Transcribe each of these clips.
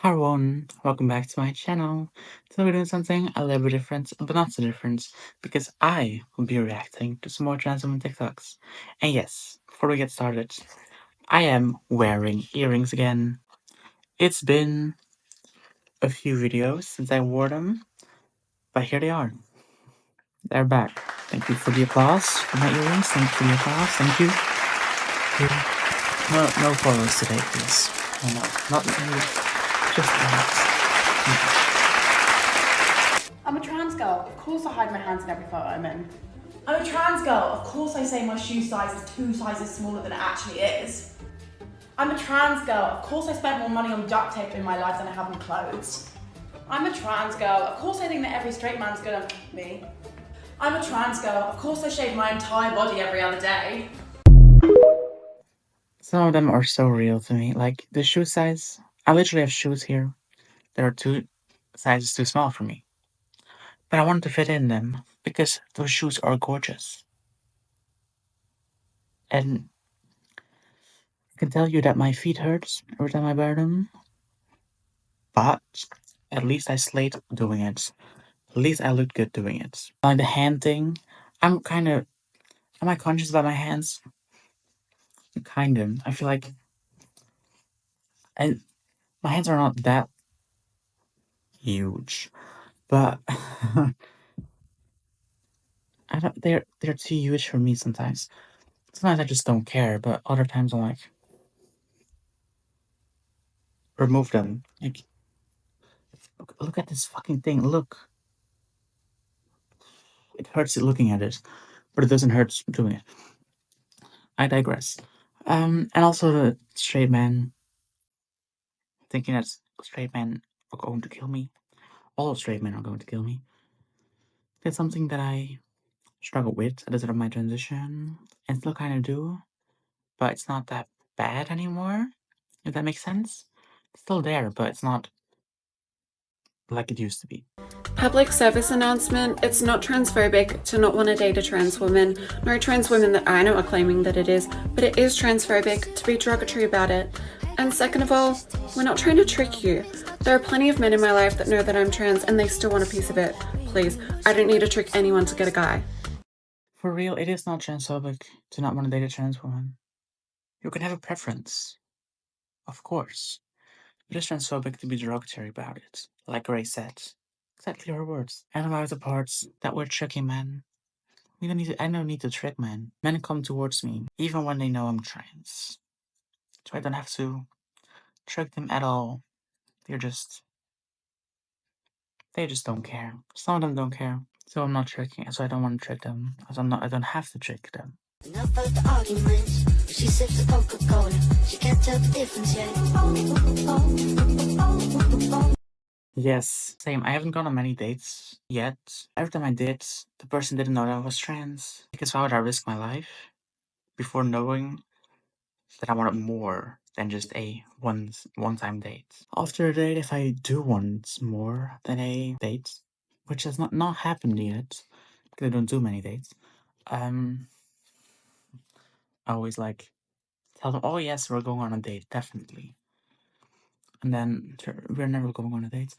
Hi everyone, welcome back to my channel. Today we're doing something a little bit different, but not so different, because I will be reacting to some more trans women TikToks. And yes, before we get started, I am wearing earrings again. It's been a few videos since I wore them, but here they are. They're back. Thank you for the applause for my earrings. Thank you for the applause. Thank you. No photos today, please. No, not you. Just that. I'm a trans girl. Of course I hide my hands in every photo I'm in. I'm a trans girl. Of course I say my shoe size is 2 sizes smaller than it actually is. I'm a trans girl. Of course I spent more money on duct tape in my life than I have on clothes. I'm a trans girl. Of course I think that every straight man's gonna me. I'm a trans girl. Of course I shave my entire body every other day. Some of them are so real to me. Like the shoe size. I literally have shoes here that are 2 sizes too small for me. But I wanted to fit in them because those shoes are gorgeous. And I can tell you that my feet hurts every time I wear them. But at least I slayed doing it. At least I looked good doing it. Like the hand thing, am I conscious about my hands? Kind of. I feel like my hands are not that huge, but they're too huge for me sometimes. Sometimes I just don't care, but other times I'm like, remove them. Like, look at this fucking thing. Look, it hurts looking at it, but it doesn't hurt doing it. I digress. And also the straight man thinking that straight men are going to kill me. All straight men are going to kill me. That's something that I struggle with at the start of my transition, and still kind of do, but it's not that bad anymore. If that makes sense, it's still there, but it's not like it used to be. Public service announcement, it's not transphobic to not want to date a trans woman. No trans women that I know are claiming that it is, but it is transphobic to be derogatory about it. And second of all, we're not trying to trick you. There are plenty of men in my life that know that I'm trans and they still want a piece of it. Please, I don't need to trick anyone to get a guy. For real, it is not transphobic to not want to date a trans woman. You can have a preference, of course. It is transphobic to be derogatory about it, like Ray said. Exactly her words. And about the parts that were tricking men. I don't need to trick men. Men come towards me, even when they know I'm trans. So I don't have to trick them at all. They just don't care. Some of them don't care. So I'm not tricking, so I don't want to trick them. I don't have to trick them. Enough of the arguments. She sips a Coca-Cola. She can't tell the difference yet. Yes, same. I haven't gone on many dates yet. Every time I did, the person didn't know that I was trans. Because why would I risk my life before knowing that I wanted more than just a one-time date? After a date, if I do want more than a date, which has not happened yet, because I don't do many dates, I always like tell them, oh yes, we're going on a date, definitely. And then we're never going on a date.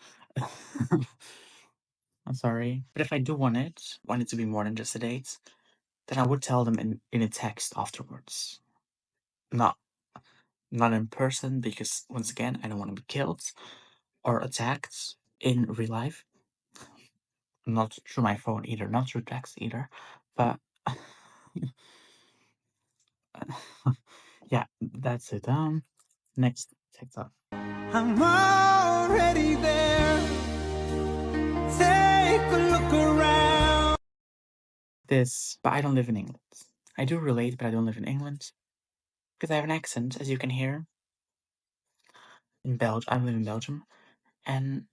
I'm sorry. But if I do want it to be more than just a date, then I would tell them in a text afterwards. Not in person, because once again, I don't want to be killed or attacked in real life. Not through my phone either, not through text either. But yeah, that's it. Next TikTok. I'm already there. Take a look around. This, but I don't live in England. I do relate, but I don't live in England. Because I have an accent, as you can hear. In Belgium, I live in Belgium. And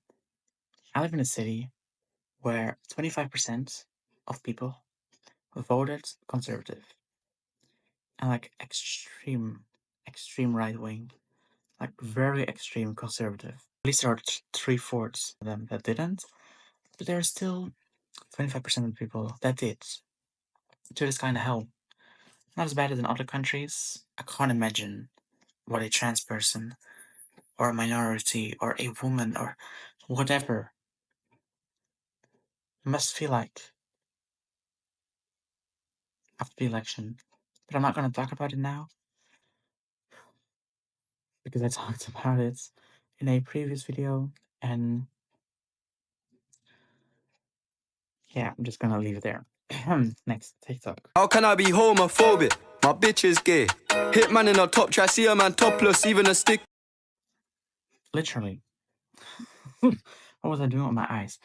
I live in a city where 25% of people voted conservative. And like extreme right wing. Like very extreme conservative. At least there are 3/4 of them that didn't. But there are still 25% of people that did. So it's kind of hell. Not as bad as in other countries. I can't imagine what a trans person or a minority, or a woman, or whatever, must feel like after the election. But I'm not going to talk about it now because I talked about it in a previous video, and yeah, I'm just gonna leave it there. Next, TikTok. How can I be homophobic? My bitch is gay. Hitman in a top try, see a man topless, even a stick. Literally. What was I doing with my eyes?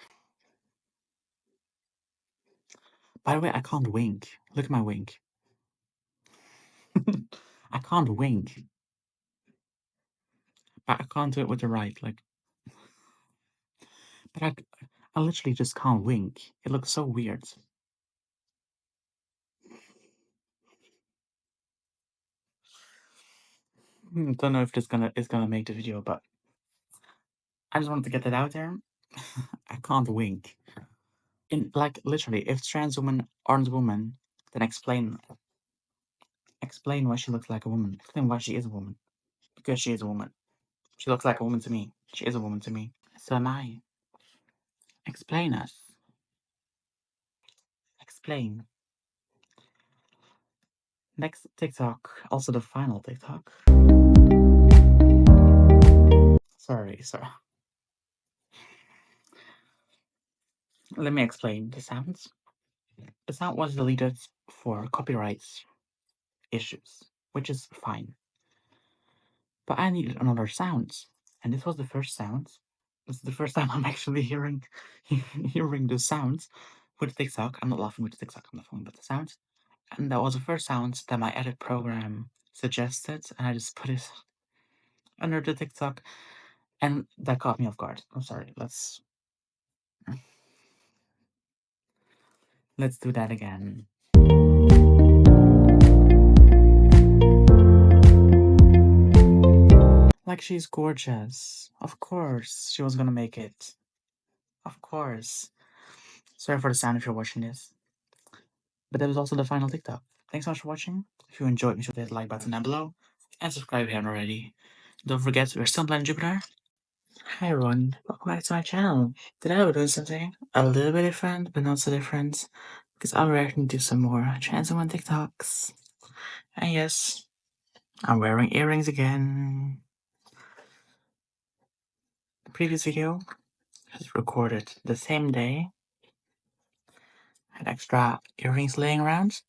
By the way, I can't wink. Look at my wink. I can't wink. I can't do it with the right, like. But I literally just can't wink. It looks so weird. Don't know if this is gonna make the video, but I just wanted to get that out there. I can't wink. In like literally, if trans women aren't women, then explain why she looks like a woman. Explain why she is a woman. Because she is a woman. She looks like a woman to me. She is a woman to me. So am I. Explain us. Explain. Next TikTok, also the final TikTok. Sorry. Let me explain the sounds. The sound was deleted for copyright issues, which is fine. But I needed another sound, and this was the first sound. This is the first time I'm actually hearing the sounds with TikTok. I'm not laughing with the TikTok, I'm laughing with the sound. And that was the first sound that my edit program suggested, and I just put it under the TikTok, and that caught me off guard. I'm sorry. Let's do that again. Like, she's gorgeous. Of course, she was gonna make it. Of course. Sorry for the sound if you're watching this. But that was also the final TikTok. Thanks so much for watching. If you enjoyed, make sure to hit the like button down below. And subscribe if you haven't already. Don't forget, we're still on Planet Jupiter. Hi everyone, welcome back to my channel. Today we're doing something a little bit different, but not so different. Because I'm reacting to some more trans woman TikToks. And yes, I'm wearing earrings again. The previous video was recorded the same day. Had extra earrings laying around.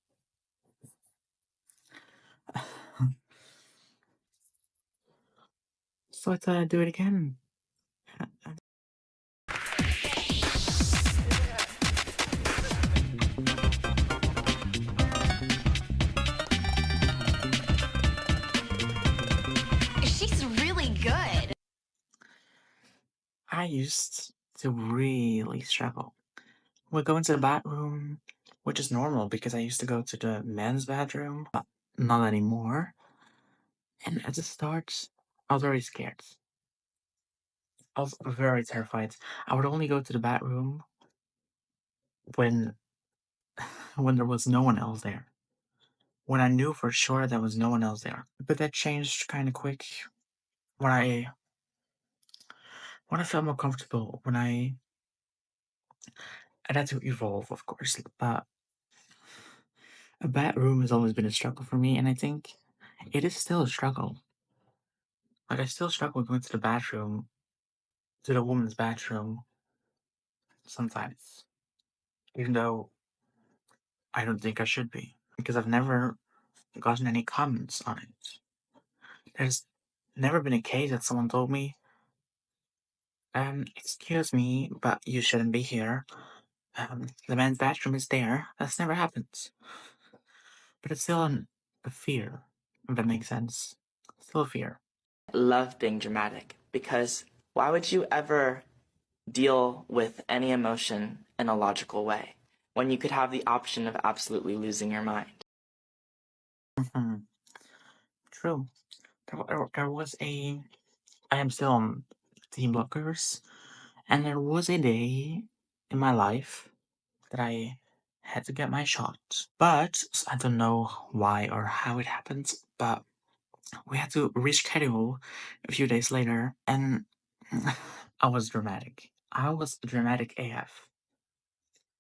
So I thought I'd do it again. She's really good. I used to really struggle. We'd go into the bathroom, which is normal because I used to go to the men's bathroom, but not anymore. And at the start, I was very scared. I was very terrified. I would only go to the bathroom when when there was no one else there. When I knew for sure there was no one else there. But that changed kind of quick when I felt more comfortable. And had to evolve, of course. But a bathroom has always been a struggle for me, and I think it is still a struggle. Like, I still struggle going to the bathroom, to the woman's bathroom, sometimes. Even though I don't think I should be. Because I've never gotten any comments on it. There's never been a case that someone told me, excuse me, but you shouldn't be here. The men's bathroom is there. That's never happened. But it's still a fear, if that makes sense. Still a fear. Love being dramatic because why would you ever deal with any emotion in a logical way when you could have the option of absolutely losing your mind? True. There was a. I am still on Team Blockers, and there was a day in my life that I had to get my shot. But I don't know why or how it happened, but we had to reschedule a few days later, and I was dramatic. I was dramatic AF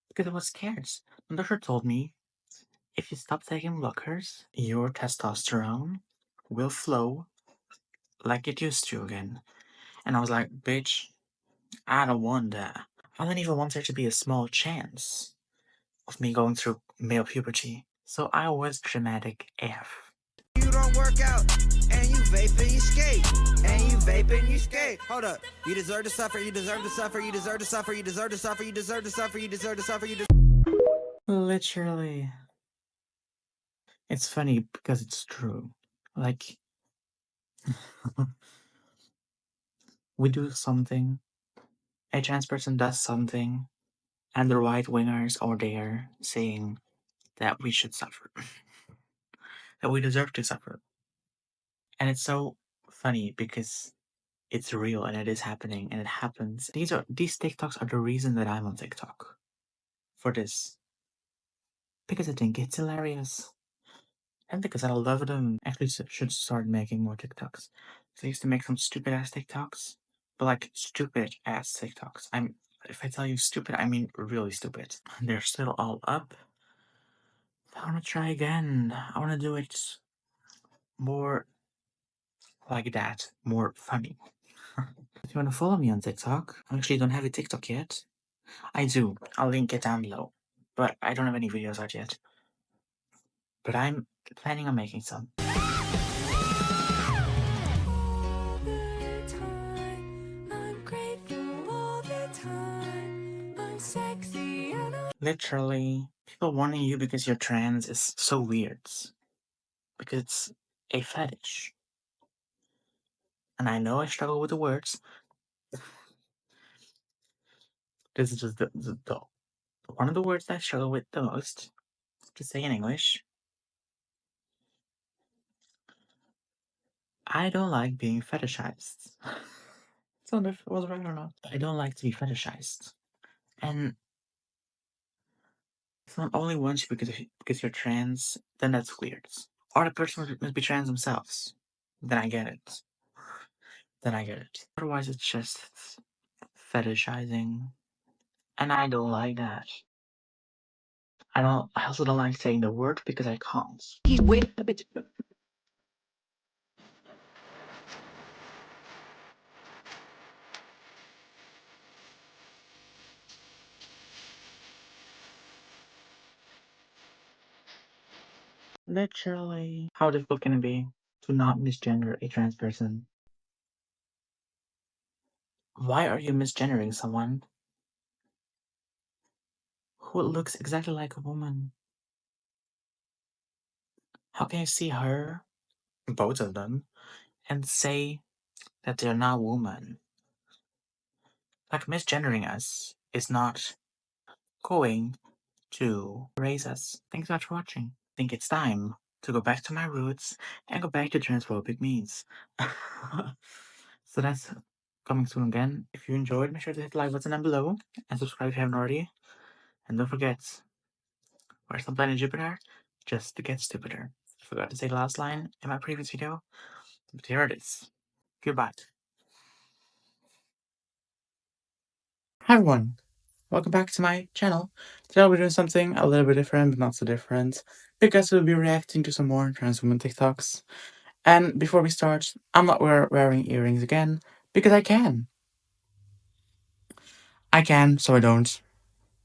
because I was scared. The doctor told me if you stop taking blockers, your testosterone will flow like it used to again. And I was like, bitch, I don't want that. I don't even want there to be a small chance of me going through male puberty. So I was dramatic AF. You don't work out, and you vape and you skate, and you vape and you skate. Hold up, you deserve to suffer, you deserve to suffer, you deserve to suffer, you deserve to suffer, you deserve to suffer, you deserve to suffer, you deserve. Literally. It's funny because it's true. Like, we do something, a trans person does something, and the right wingers are there saying that we should suffer, that we deserve to suffer. And it's so funny because it's real and it is happening and it happens. These TikToks are the reason that I'm on TikTok for this. Because I think it's hilarious. And because I love them. Actually should start making more TikToks. So I used to make some stupid ass TikToks. But like stupid ass TikToks. If I tell you stupid, I mean really stupid. They're still all up. I wanna try again. I wanna do it more like that. More funny. If you wanna follow me on TikTok, I actually don't have a TikTok yet. I do. I'll link it down below. But I don't have any videos out yet. But I'm planning on making some. Literally, people wanting you because you're trans is so weird. Because it's a fetish. And I know I struggle with the words. This is just the one of the words that I struggle with the most to say in English. I don't like being fetishized. I don't know if it was right or not. I don't like to be fetishized. And it's not only once because you're trans, then that's weird. Or the person must be trans themselves. Then I get it. Then I get it. Otherwise, it's just fetishizing, and I don't like that. I also don't like saying the word because I can't. Wait a bit. Literally. How difficult can it be to not misgender a trans person? Why are you misgendering someone who looks exactly like a woman? How can you see her, both of them, and say that they're not woman? Like, misgendering us is not going to erase us. Thanks so much for watching. I think it's time to go back to my roots and go back to transphobic memes. So that's coming soon again. If you enjoyed, make sure to hit the like button down below and subscribe if you haven't already. And don't forget, where's the planet Jupiter? Just to get stupider. I forgot to say the last line in my previous video, but here it is. Goodbye. Hi everyone, welcome back to my channel. Today I'll be doing something a little bit different, but not so different, because we'll be reacting to some more trans women TikToks. And before we start, I'm not wearing earrings again, because I can. I can, so I don't.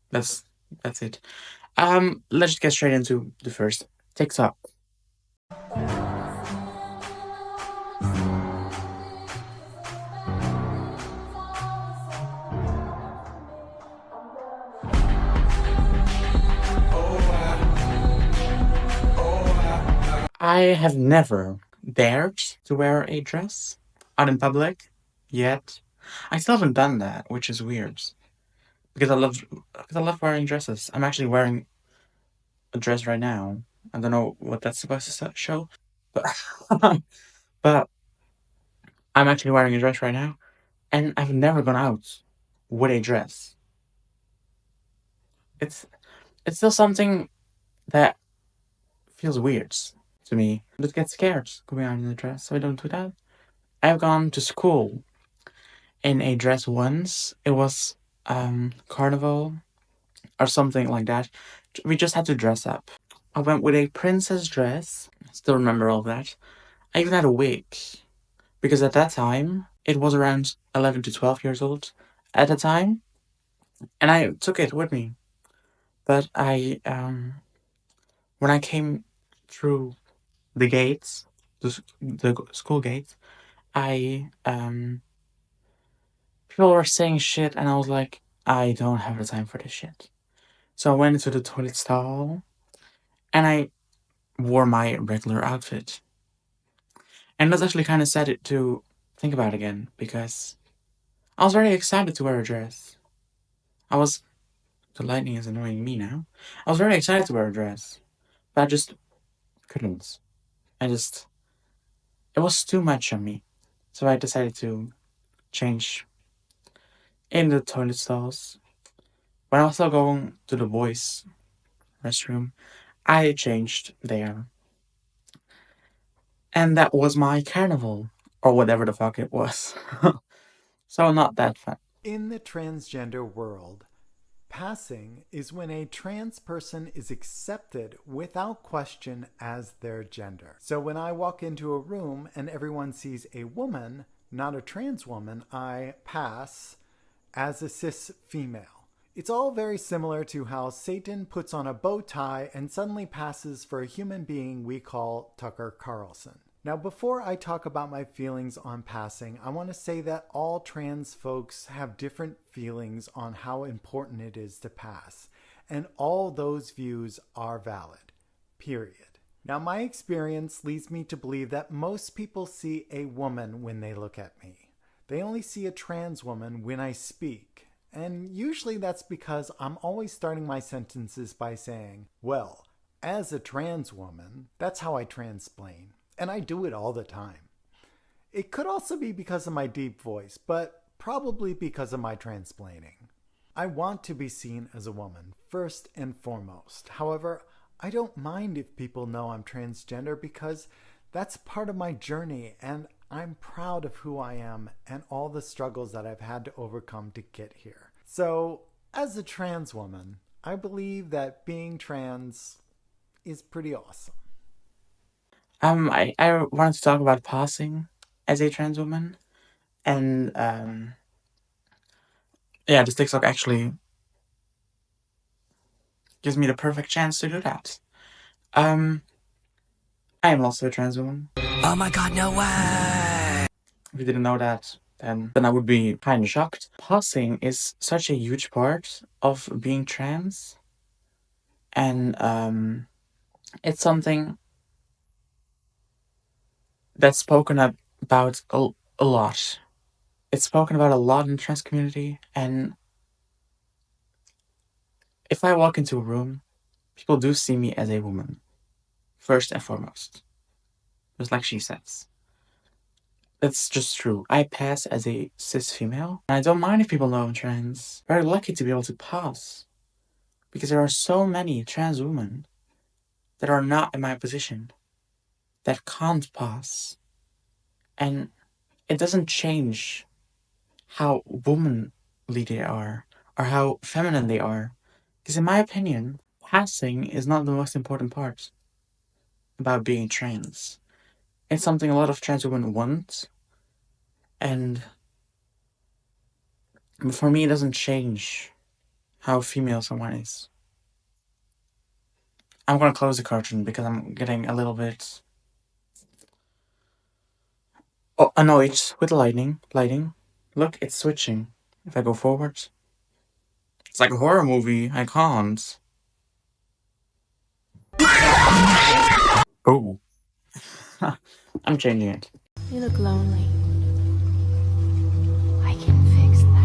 That's it. Let's just get straight into the first TikTok. I have never dared to wear a dress out in public yet. I still haven't done that, which is weird. Because I love wearing dresses. I'm actually wearing a dress right now. I don't know what that's supposed to show, but but I'm actually wearing a dress right now, and I've never gone out with a dress. It's it's still something that feels weird to me. I just get scared going out in a dress, so I don't do that. I've gone to school in a dress once. It was carnival or something like that. We just had to dress up. I went with a princess dress. I still remember all that. I even had a wig because at that time it was around 11 to 12 years old at the time, and I took it with me. But when I came through the gates, the school gates, I people were saying shit, and I was like, I don't have the time for this shit. So I went into the toilet stall, and I wore my regular outfit. And that's actually kind of sad to think about again, because I was very excited to wear a dress. I was. The lightning is annoying me now. I was very excited to wear a dress, but I just couldn't. I just. It was too much on me. So I decided to change in the toilet stalls. When I was still going to the boys' restroom, I changed there. And that was my carnival. Or whatever the fuck it was. So not that fun. In the transgender world, passing is when a trans person is accepted without question as their gender. So when I walk into a room and everyone sees a woman, not a trans woman, I pass as a cis female. It's all very similar to how Satan puts on a bow tie and suddenly passes for a human being we call Tucker Carlson. Now, before I talk about my feelings on passing, I want to say that all trans folks have different feelings on how important it is to pass, and all those views are valid, period. Now, my experience leads me to believe that most people see a woman when they look at me. They only see a trans woman when I speak, and usually that's because I'm always starting my sentences by saying, well, as a trans woman, that's how I transplain. And I do it all the time. It could also be because of my deep voice, but probably because of my transplaining. I want to be seen as a woman, first and foremost. However, I don't mind if people know I'm transgender because that's part of my journey, and I'm proud of who I am and all the struggles that I've had to overcome to get here. So, as a trans woman, I believe that being trans is pretty awesome. I wanted to talk about passing as a trans woman, and yeah, this TikTok actually gives me the perfect chance to do that. I am also a trans woman. Oh my god, no way! If you didn't know that, then I would be kind of shocked. Passing is such a huge part of being trans, and it's something that's spoken about a lot. It's spoken about a lot in the trans community, and if I walk into a room, people do see me as a woman, first and foremost. Just like she says. That's just true. I pass as a cis female, and I don't mind if people know I'm trans. Very lucky to be able to pass, because there are so many trans women that are not in my position, that can't pass. And it doesn't change how womanly they are, or how feminine they are. Because in my opinion, passing is not the most important part about being trans. It's something a lot of trans women want, and for me, it doesn't change how female someone is. I'm gonna close the curtain because I'm getting a little bit annoyed with the lighting. Look, it's switching. If I go forward, it's like a horror movie. I can't. Oh, I'm changing it. You look lonely. I can fix that.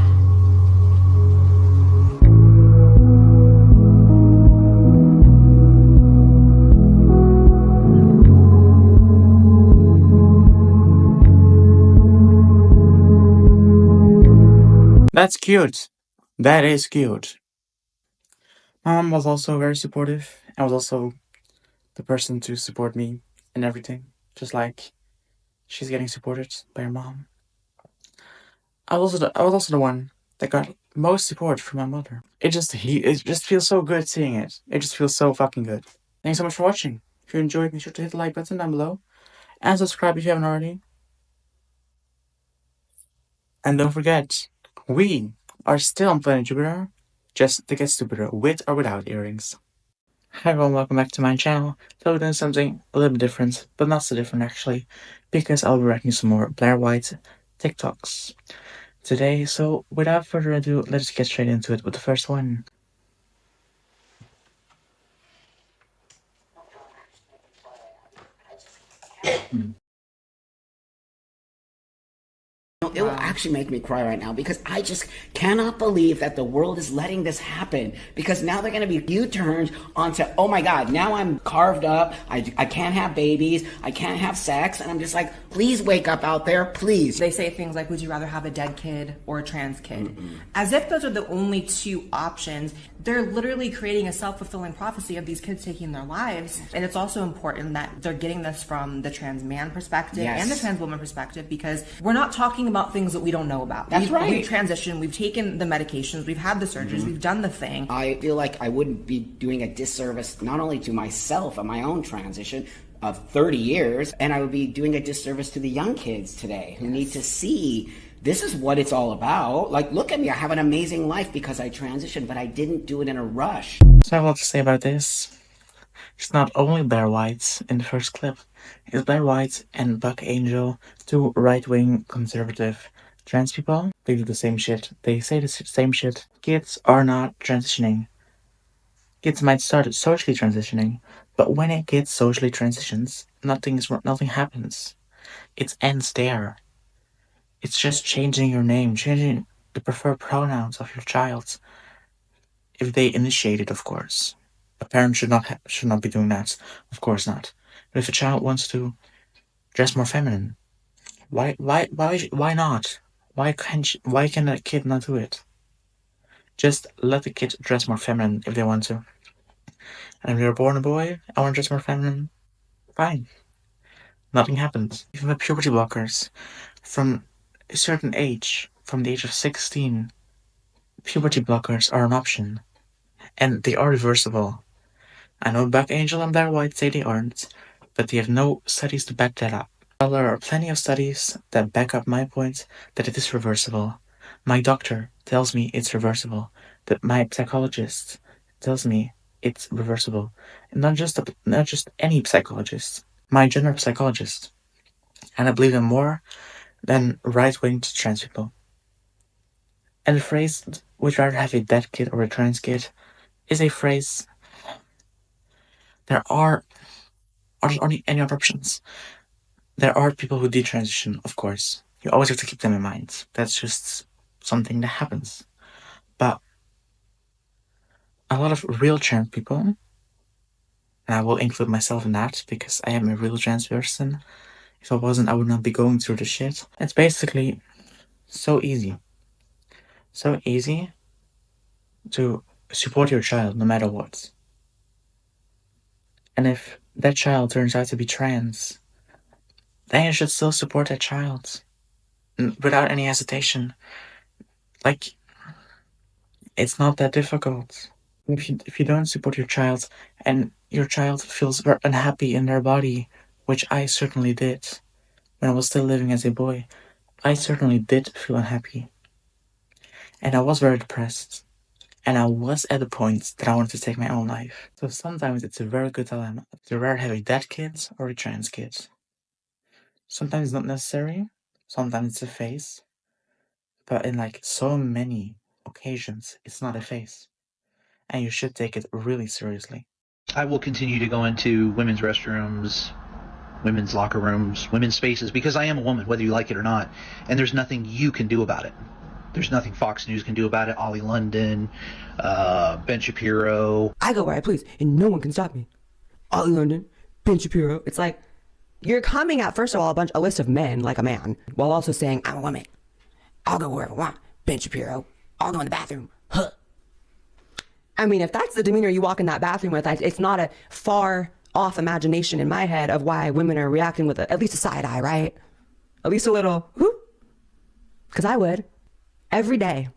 That's cute. That is cute. My mom was also very supportive and was also the person to support me and everything, just like she's getting supported by her mom. I was also the one that got most support from my mother. It just feels so good seeing it. It just feels so fucking good. Thanks so much for watching. If you enjoyed, make sure to hit the like button down below and subscribe if you haven't already. And don't forget, we are still on planet Jupiter, just to get stupider, with or without earrings. Hi everyone, welcome back to my channel. Today we're doing something a little bit different, but not so different actually, because I'll be reacting some more Blair White TikToks today. So without further ado, let's get straight into it with the first one. It will actually make me cry right now because I just cannot believe that the world is letting this happen, because now they're going to be U-turned onto, oh my God, now I'm carved up, I can't have babies, I can't have sex, and I'm just like, please wake up out there, please. They say things like, would you rather have a dead kid or a trans kid? As if those are the only two options. They're literally creating a self-fulfilling prophecy of these kids taking their lives. And it's also important that they're getting this from the trans man perspective and the trans woman perspective, because we're not talking about things that we don't know about. That's right. We've transitioned, we've taken the medications, we've had the surgeries, we've done the thing. I feel like I wouldn't be doing a disservice not only to myself and my own transition of 30 years, and I would be doing a disservice to the young kids today who need to see this is what it's all about. Like, look at me, I have an amazing life because I transitioned, but I didn't do it in a rush. So I have a lot to say about this. It's not only Blair White in the first clip. It's Blair White and Buck Angel, two right-wing conservative trans people. They do the same shit. They say the same shit. Kids are not transitioning. Kids might start socially transitioning, but when a kid socially transitions, nothing happens. It ends there. It's just changing your name, changing the preferred pronouns of your child. If they initiate it, of course. A parent should not be doing that. Of course not. But if a child wants to dress more feminine, why not? Why can a kid not do it? Just let the kid dress more feminine if they want to. And if you're born a boy, I want to dress more feminine, fine. Nothing happens. Even with puberty blockers, from a certain age, from the age of 16, puberty blockers are an option. And they are reversible. I know Buck Angel and Blair White say they aren't, but they have no studies to back that up. Well, there are plenty of studies that back up my point that it is reversible. My doctor tells me it's reversible. That my psychologist tells me it's reversible. And not just any psychologist. My general psychologist. And I believe them more than right-wing trans people. And the phrase, would you rather have a dead kid or a trans kid, is a phrase. There are only any other options. There are people who detransition, of course. You always have to keep them in mind. That's just something that happens. But a lot of real trans people, and I will include myself in that because I am a real trans person. If I wasn't, I would not be going through this shit. It's basically so easy. So easy to support your child no matter what. And if that child turns out to be trans, then you should still support that child without any hesitation. Like, it's not that difficult. If you don't support your child and your child feels very unhappy in their body, which I certainly did when I was still living as a boy, I certainly did feel unhappy. And I was very depressed. And I was at the point that I wanted to take my own life. So sometimes it's a very good dilemma to rather have a dead kid or a trans kid. Sometimes it's not necessary, sometimes it's a phase, but in like so many occasions, it's not a phase. And you should take it really seriously. I will continue to go into women's restrooms, women's locker rooms, women's spaces, because I am a woman, whether you like it or not, and there's nothing you can do about it. There's nothing Fox News can do about it, Ollie London, Ben Shapiro. I go where I please, and no one can stop me. Ollie London, Ben Shapiro. It's like, you're coming at, first of all, a list of men like a man, while also saying, I'm a woman. I'll go wherever I want. Ben Shapiro. I'll go in the bathroom. Huh. I mean, if that's the demeanor you walk in that bathroom with, it's not a far off imagination in my head of why women are reacting with at least a side eye, right? At least a little, whoop. Because I would. Every day,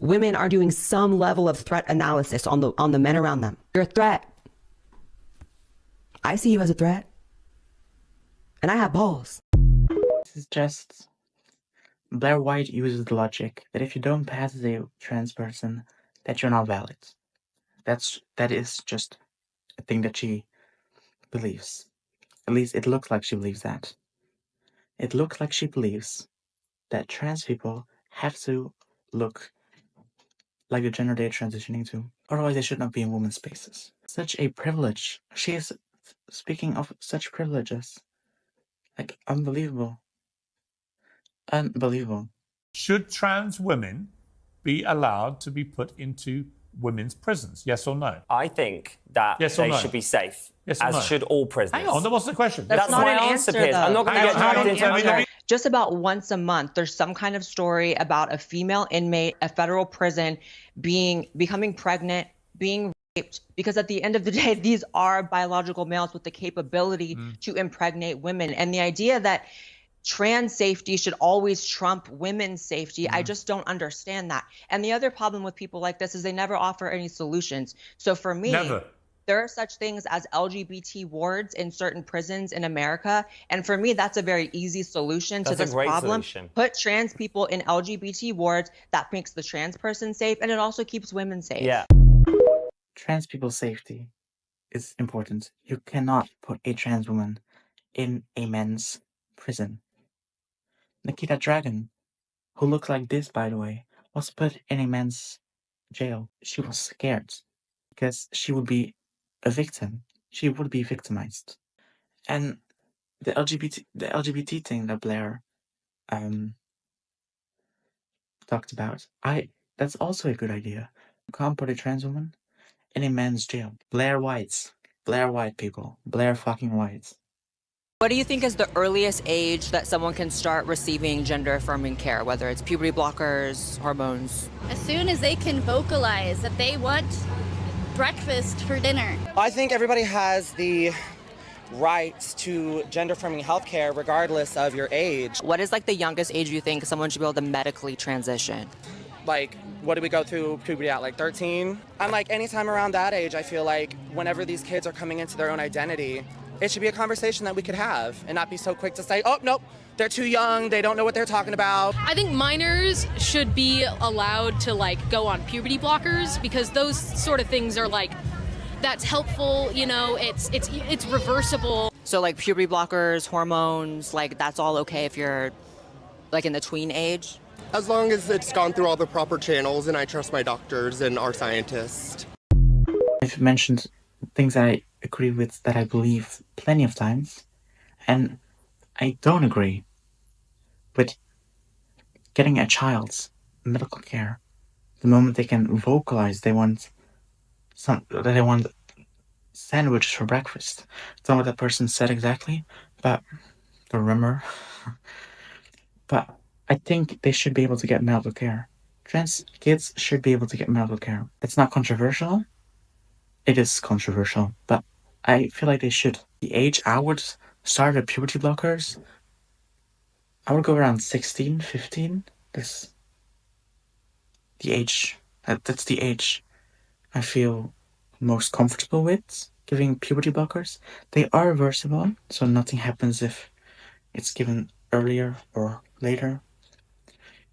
women are doing some level of threat analysis on the men around them. You're a threat. I see you as a threat. And I have balls. This is just... Blair White uses the logic that if you don't pass as a trans person, that you're not valid. That is just a thing that she believes. At least it looks like she believes that. It looks like she believes that trans people have to look like the gender they're transitioning to. Otherwise, they should not be in women's spaces. Such a privilege. She is speaking of such privileges. Like, unbelievable. Unbelievable. Should trans women be allowed to be put into women's prisons? Yes or no? I think that Yes or they no? should be safe, Yes or as no? should all prisoners. Hang on, what's the question? That's not my an answer, answer, Piers. I'm though. not going to get dragged into Just about once a month, there's some kind of story about a female inmate, a federal prison, becoming pregnant, being raped, because at the end of the day, these are biological males with the capability to impregnate women. And the idea that trans safety should always trump women's safety, I just don't understand that. And the other problem with people like this is they never offer any solutions. So for me, there are such things as LGBT wards in certain prisons in America. And for me, that's a very easy solution to this problem. Put trans people in LGBT wards. That makes the trans person safe, and it also keeps women safe. Yeah. Trans people's safety is important. You cannot put a trans woman in a men's prison. Nikita Dragon, who looked like this, by the way, was put in a men's jail. She was scared because she would be a victim. She would be victimized. And the LGBT thing that Blair talked about, that's also a good idea. You can't put a trans woman in a men's jail. Blair White people. Blair fucking White. What do you think is the earliest age that someone can start receiving gender-affirming care, whether it's puberty blockers, hormones? As soon as they can vocalize that they want breakfast for dinner. I think everybody has the rights to gender-affirming healthcare regardless of your age. What is like the youngest age you think someone should be able to medically transition? Like, what do we go through puberty at, like 13? And like anytime around that age, I feel like whenever these kids are coming into their own identity, it should be a conversation that we could have and not be so quick to say, oh, nope, they're too young, they don't know what they're talking about. I think minors should be allowed to like go on puberty blockers because those sort of things are like, that's helpful, you know, it's reversible. So like puberty blockers, hormones, like that's all okay if you're like in the tween age? As long as it's gone through all the proper channels and I trust my doctors and our scientists. I've mentioned things I agree with that I believe plenty of times, and I don't agree with getting a child's medical care the moment they can vocalize they want sandwiches for breakfast. Don't know what that person said exactly, but don't remember. But I think they should be able to get medical care. Trans kids should be able to get medical care. It's not controversial. It is controversial, but I feel like they should. The age I would start at puberty blockers, I would go around 16, 15. That's the age. That's the age I feel most comfortable with giving puberty blockers. They are reversible, so nothing happens if it's given earlier or later.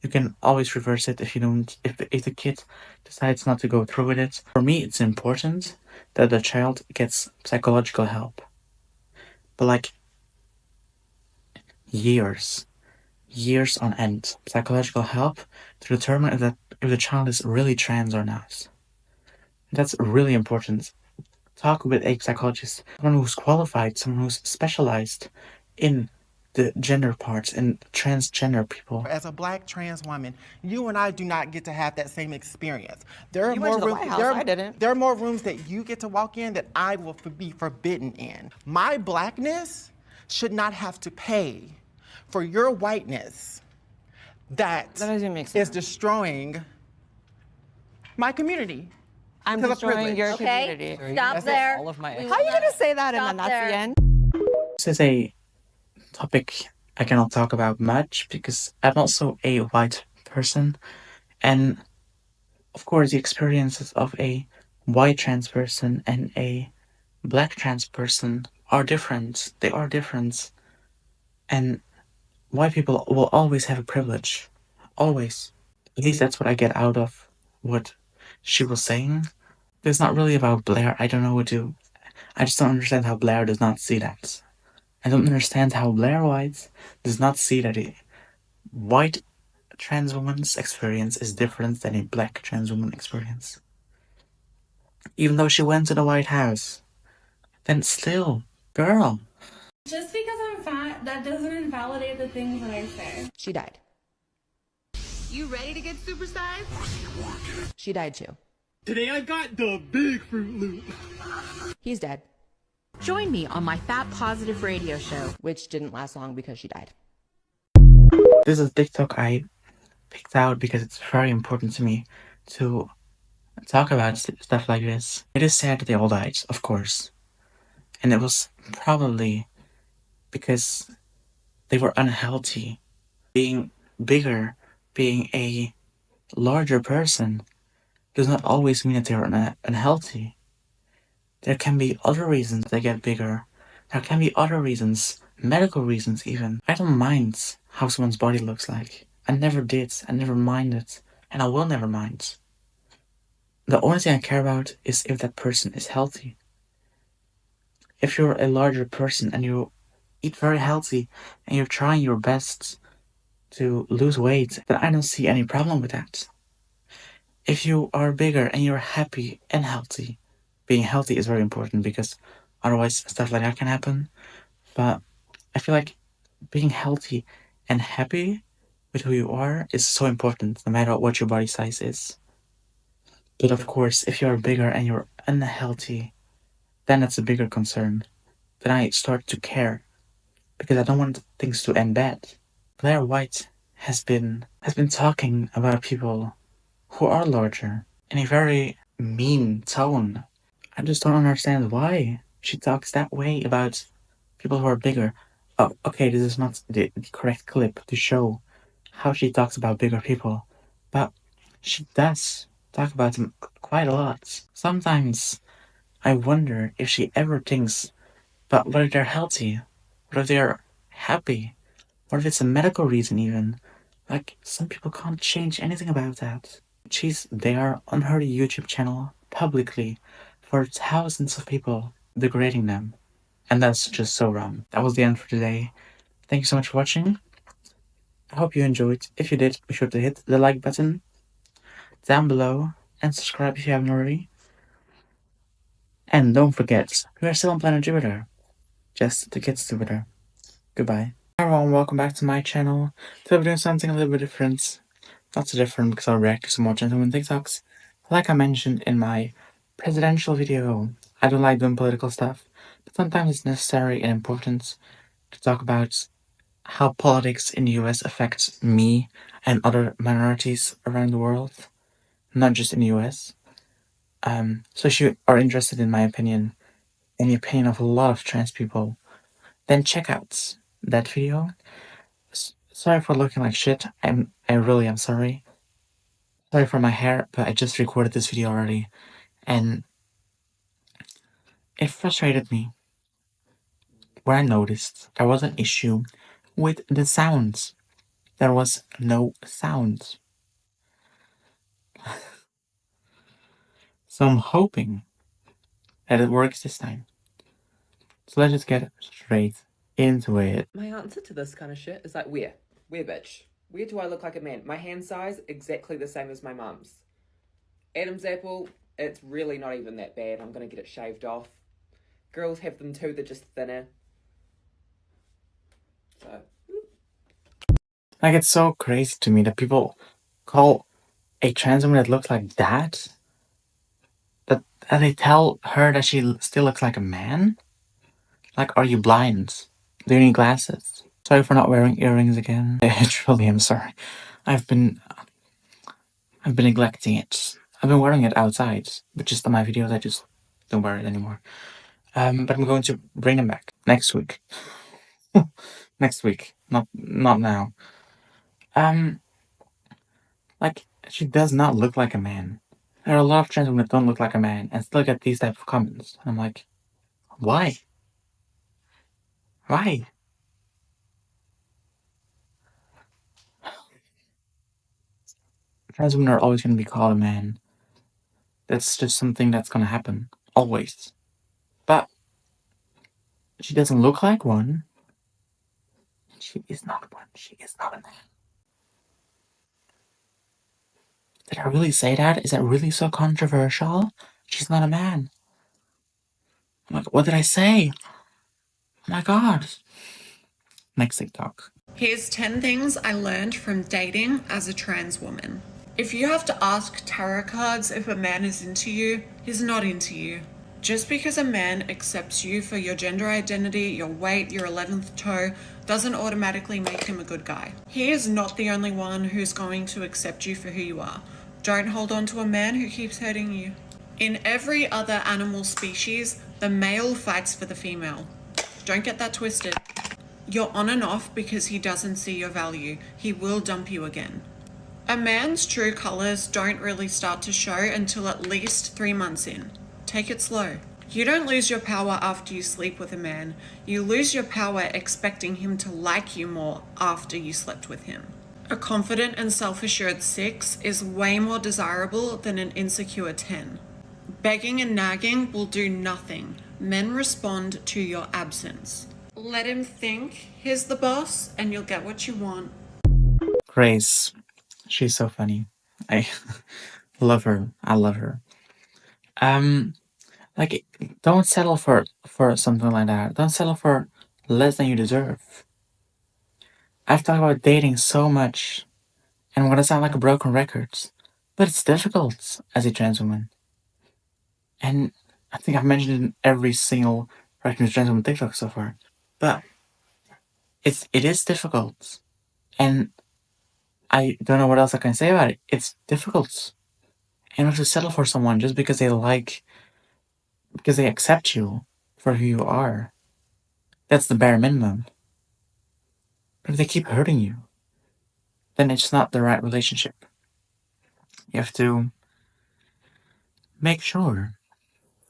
You can always reverse it if the kid decides not to go through with it. For me, it's important that the child gets psychological help. But like years on end, psychological help to determine if the child is really trans or not. That's really important. Talk with a psychologist, someone who's qualified, someone who's specialized in the gender parts and transgender people. As a black trans woman, you and I do not get to have that same experience. There are You more went to the rooms. White House, I didn't. There are more rooms that you get to walk in that I will be forbidden in. My blackness should not have to pay for your whiteness that doesn't make is destroying my community. I'm to the destroying privilege. your Okay, community. stop That's there. all of my We ex- will How are you not gonna say that and stop then that's there. the end? This is a topic I cannot talk about much because I'm also a white person, and of course, the experiences of a white trans person and a black trans person are different. They are different. And white people will always have a privilege. Always. At least that's what I get out of what she was saying. It's not really about Blair. I don't know what to. I just don't understand how Blair does not see that. I don't understand how Blair White does not see that a white trans woman's experience is different than a black trans woman experience. Even though she went to the White House, then still, girl. Just because I'm fat, that doesn't invalidate the things that I say. She died. You ready to get supersized? She died too. Today I got the big Fruit Loop. He's dead. Join me on my Fat Positive radio show, which didn't last long because she died. This is a TikTok I picked out because it's very important to me to talk about stuff like this. It is sad that they all died, of course. And it was probably because they were unhealthy. Being bigger, being a larger person, does not always mean that they are unhealthy. There can be other reasons they get bigger. There can be other reasons, medical reasons even. I don't mind how someone's body looks like. I never did. I never minded. And I will never mind. The only thing I care about is if that person is healthy. If you're a larger person and you eat very healthy and you're trying your best to lose weight, then I don't see any problem with that. If you are bigger and you're happy and healthy, being healthy is very important because otherwise stuff like that can happen. But I feel like being healthy and happy with who you are is so important no matter what your body size is. But of course, if you're bigger and you're unhealthy, then that's a bigger concern. Then I start to care because I don't want things to end bad. Blair White has been talking about people who are larger in a very mean tone. I just don't understand why she talks that way about people who are bigger. Oh, okay, this is not the correct clip to show how she talks about bigger people, but she does talk about them quite a lot. Sometimes I wonder if she ever thinks about whether they're healthy, whether they're happy, or if it's a medical reason even. Like, some people can't change anything about that. She's there on her YouTube channel, publicly, for thousands of people, degrading them. And that's just so wrong. That was the end for today. Thank you so much for watching. I hope you enjoyed. If you did, be sure to hit the like button down below and subscribe if you haven't already. And don't forget, we are still on planet Jupiter. Just to get stupider. Goodbye. Hi everyone, welcome back to my channel. Today we're doing something a little bit different. Not so different because I'll react to some more gentleman TikToks. Like I mentioned in my presidential video, I don't like doing political stuff, but sometimes it's necessary and important to talk about how politics in the US affects me and other minorities around the world, not just in the US. So if you are interested in my opinion, and the opinion of a lot of trans people, then check out that video. Sorry for looking like shit. I really am sorry. Sorry for my hair, but I just recorded this video already, and it frustrated me where I noticed there was an issue with the sounds. There was no sounds. So I'm hoping that it works this time. So let's just get straight into it. My answer to this kind of shit is like, where? Where, bitch? Where do I look like a man? My hand size, exactly the same as my mum's. Adam's apple, it's really not even that bad. I'm gonna get it shaved off. Girls have them too, they're just thinner. So. Like, it's so crazy to me that people call a trans woman that looks like that, that they tell her that she still looks like a man? Like, are you blind? Do you need glasses? Sorry for not wearing earrings again. I truly am sorry. I've been neglecting it. I've been wearing it outside, but just on my videos I just don't wear it anymore. But I'm going to bring them back next week. Next week, not now. Like, she does not look like a man. There are a lot of trans women that don't look like a man and still get these type of comments. And I'm like, why? Why? Trans women are always going to be called a man. That's just something that's going to happen. Always. But she doesn't look like one. She is not one. She is not a man. Did I really say that? Is that really so controversial? She's not a man. I'm like, what did I say? Oh my god. Next TikTok. Here's 10 things I learned from dating as a trans woman. If you have to ask tarot cards if a man is into you, he's not into you. Just because a man accepts you for your gender identity, your weight, your 11th toe, doesn't automatically make him a good guy. He is not the only one who's going to accept you for who you are. Don't hold on to a man who keeps hurting you. In every other animal species, the male fights for the female. Don't get that twisted. You're on and off because he doesn't see your value. He will dump you again. A man's true colours don't really start to show until at least 3 months in. Take it slow. You don't lose your power after you sleep with a man. You lose your power expecting him to like you more after you slept with him. A confident and self-assured 6 is way more desirable than an insecure 10. Begging and nagging will do nothing. Men respond to your absence. Let him think he's the boss and you'll get what you want. Grace. She's so funny. I love her. I love her. Like, don't settle for something like that. Don't settle for less than you deserve. I've talked about dating so much, and I'm gonna sound like a broken record, but it's difficult as a trans woman. And I think I've mentioned it in every single trans woman TikTok so far. But it is difficult. And I don't know what else I can say about it. It's difficult. And you have to settle for someone just because they accept you for who you are. That's the bare minimum. But if they keep hurting you, then it's not the right relationship. You have to make sure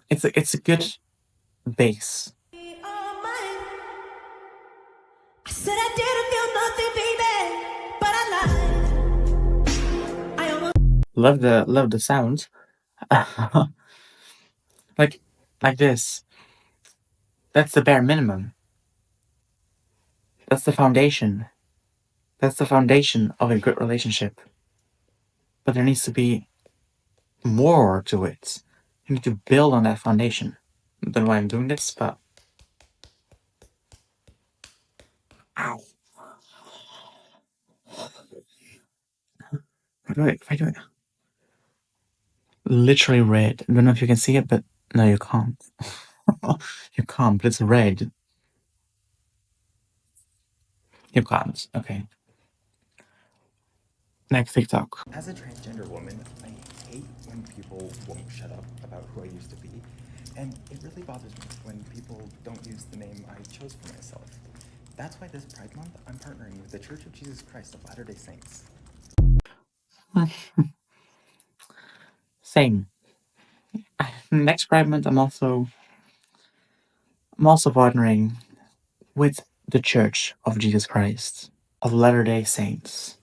it's a good base. I said I didn't feel nothing, baby, but I lied. Love the sound. like this. That's the bare minimum. That's the foundation. That's the foundation of a good relationship. But there needs to be more to it. You need to build on that foundation. I don't know why I'm doing this, but ow. If I do it. Literally red. I don't know if you can see it, but no, you can't. You can't, but it's red. You can't. Okay. Next TikTok. As a transgender woman, I hate when people won't shut up about who I used to be. And it really bothers me when people don't use the name I chose for myself. That's why this Pride Month, I'm partnering with the Church of Jesus Christ of Latter-day Saints. Same. Next Pride Month, I'm also partnering with the Church of Jesus Christ of Latter-day Saints.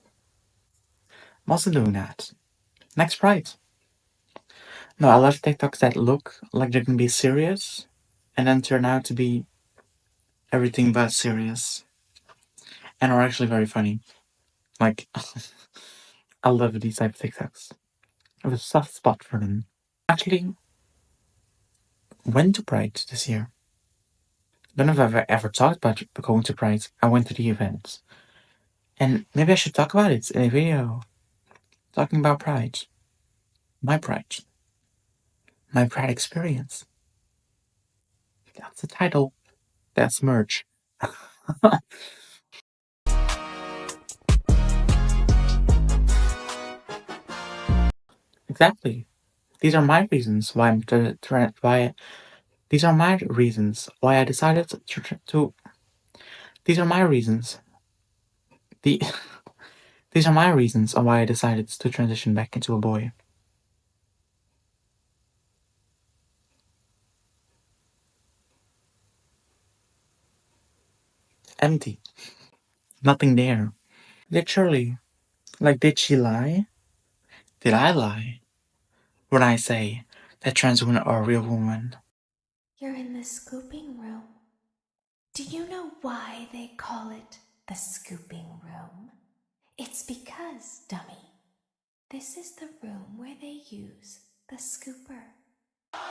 I'm also doing that. Next Pride. No, I love TikToks that look like they're gonna be serious and then turn out to be everything but serious. And are actually very funny. Like, I love these type of TikToks. I have a soft spot for them. Actually, went to Pride this year. Don't know if I've ever talked about going to Pride. I went to the event. And maybe I should talk about it in a video. Talking about Pride. My Pride. My Pride experience. That's the title. That's merch. Exactly. These are my reasons why these are my reasons why I decided to these are my reasons. The These are my reasons on why I decided to transition back into a boy. Empty. Nothing there. Literally. Like, did she lie? Did I lie? When I say that trans women are real women? You're in the scooping room. Do you know why they call it the scooping room? It's because, dummy, this is the room where they use the scooper.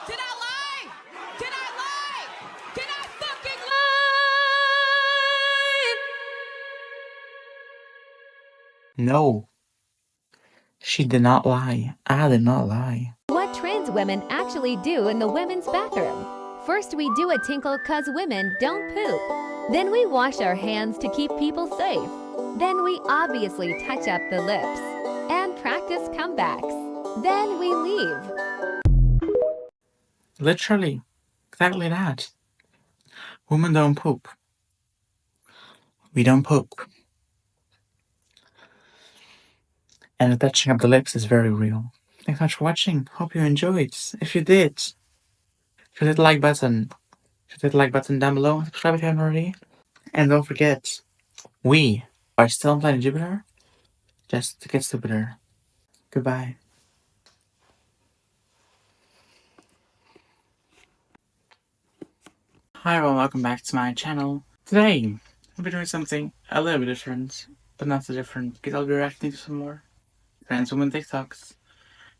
Did I lie? Did I lie? Did I fucking lie? No. She did not lie. I did not lie. What trans women actually do in the women's bathroom. First we do a tinkle cause women don't poop. Then we wash our hands to keep people safe. Then we obviously touch up the lips and practice comebacks. Then we leave. Literally. Exactly that. Women don't poop. We don't poop. And the touching up the lips is very real. Thanks so much for watching. Hope you enjoyed. If you did, hit the like button. Hit the like button down below. Subscribe if you haven't already. And don't forget, we are still on planet Jupiter. Just to get stupider. Goodbye. Hi everyone, welcome back to my channel. Today, I'll be doing something a little bit different, but not so different, because I'll be reacting to some more trans women TikToks.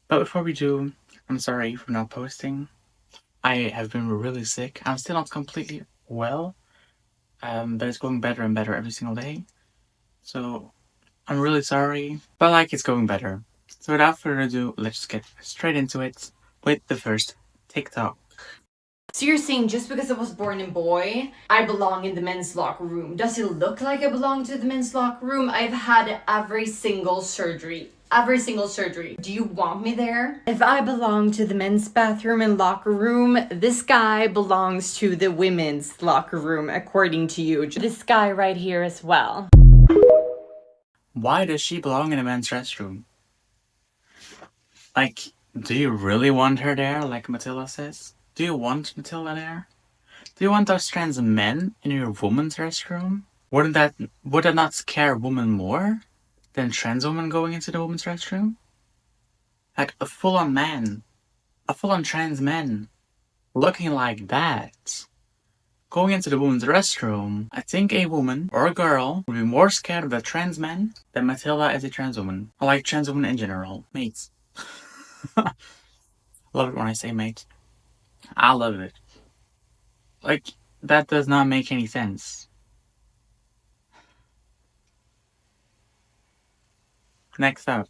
But before we do, I'm sorry for not posting. I have been really sick. I'm still not completely well, but it's going better and better every single day. So, I'm really sorry, but like it's going better. So without further ado, let's just get straight into it with the first TikTok. So you're saying just because I was born a boy, I belong in the men's locker room. Does it look like I belong to the men's locker room? I've had every single surgery. Every single surgery. Do you want me there? If I belong to the men's bathroom and locker room, this guy belongs to the women's locker room, according to you. This guy right here as well. Why does she belong in a men's restroom? Like, do you really want her there, like Matilda says? Do you want Matilda there? Do you want those trans men in your woman's restroom? Would that not scare a woman more than trans women going into the woman's restroom? Like a full-on man, a full-on trans man, looking like that, going into the woman's restroom. I think a woman or a girl would be more scared of a trans man than Matilda as a trans woman. I like trans women in general. Mates. Love it when I say mate. I love it. Like, that does not make any sense. Next up.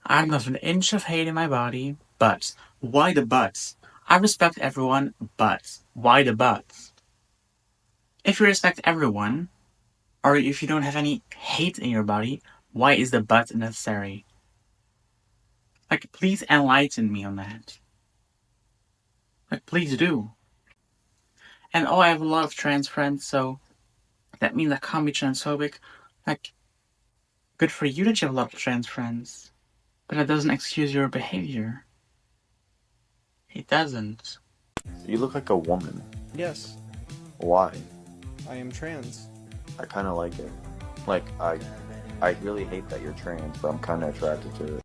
I'm not an inch of hate in my body, but why the buts? I respect everyone, but why the buts? If you respect everyone, or if you don't have any hate in your body, why is the but necessary? Like, please enlighten me on that. Like, please do. And I have a lot of trans friends, so that means I can't be transphobic. Like, good for you that you have a lot of trans friends. But that doesn't excuse your behavior. It doesn't. You look like a woman. Yes, Why? I am trans. I kind of like it. Like, I really hate that you're trans, but I'm kind of attracted to it.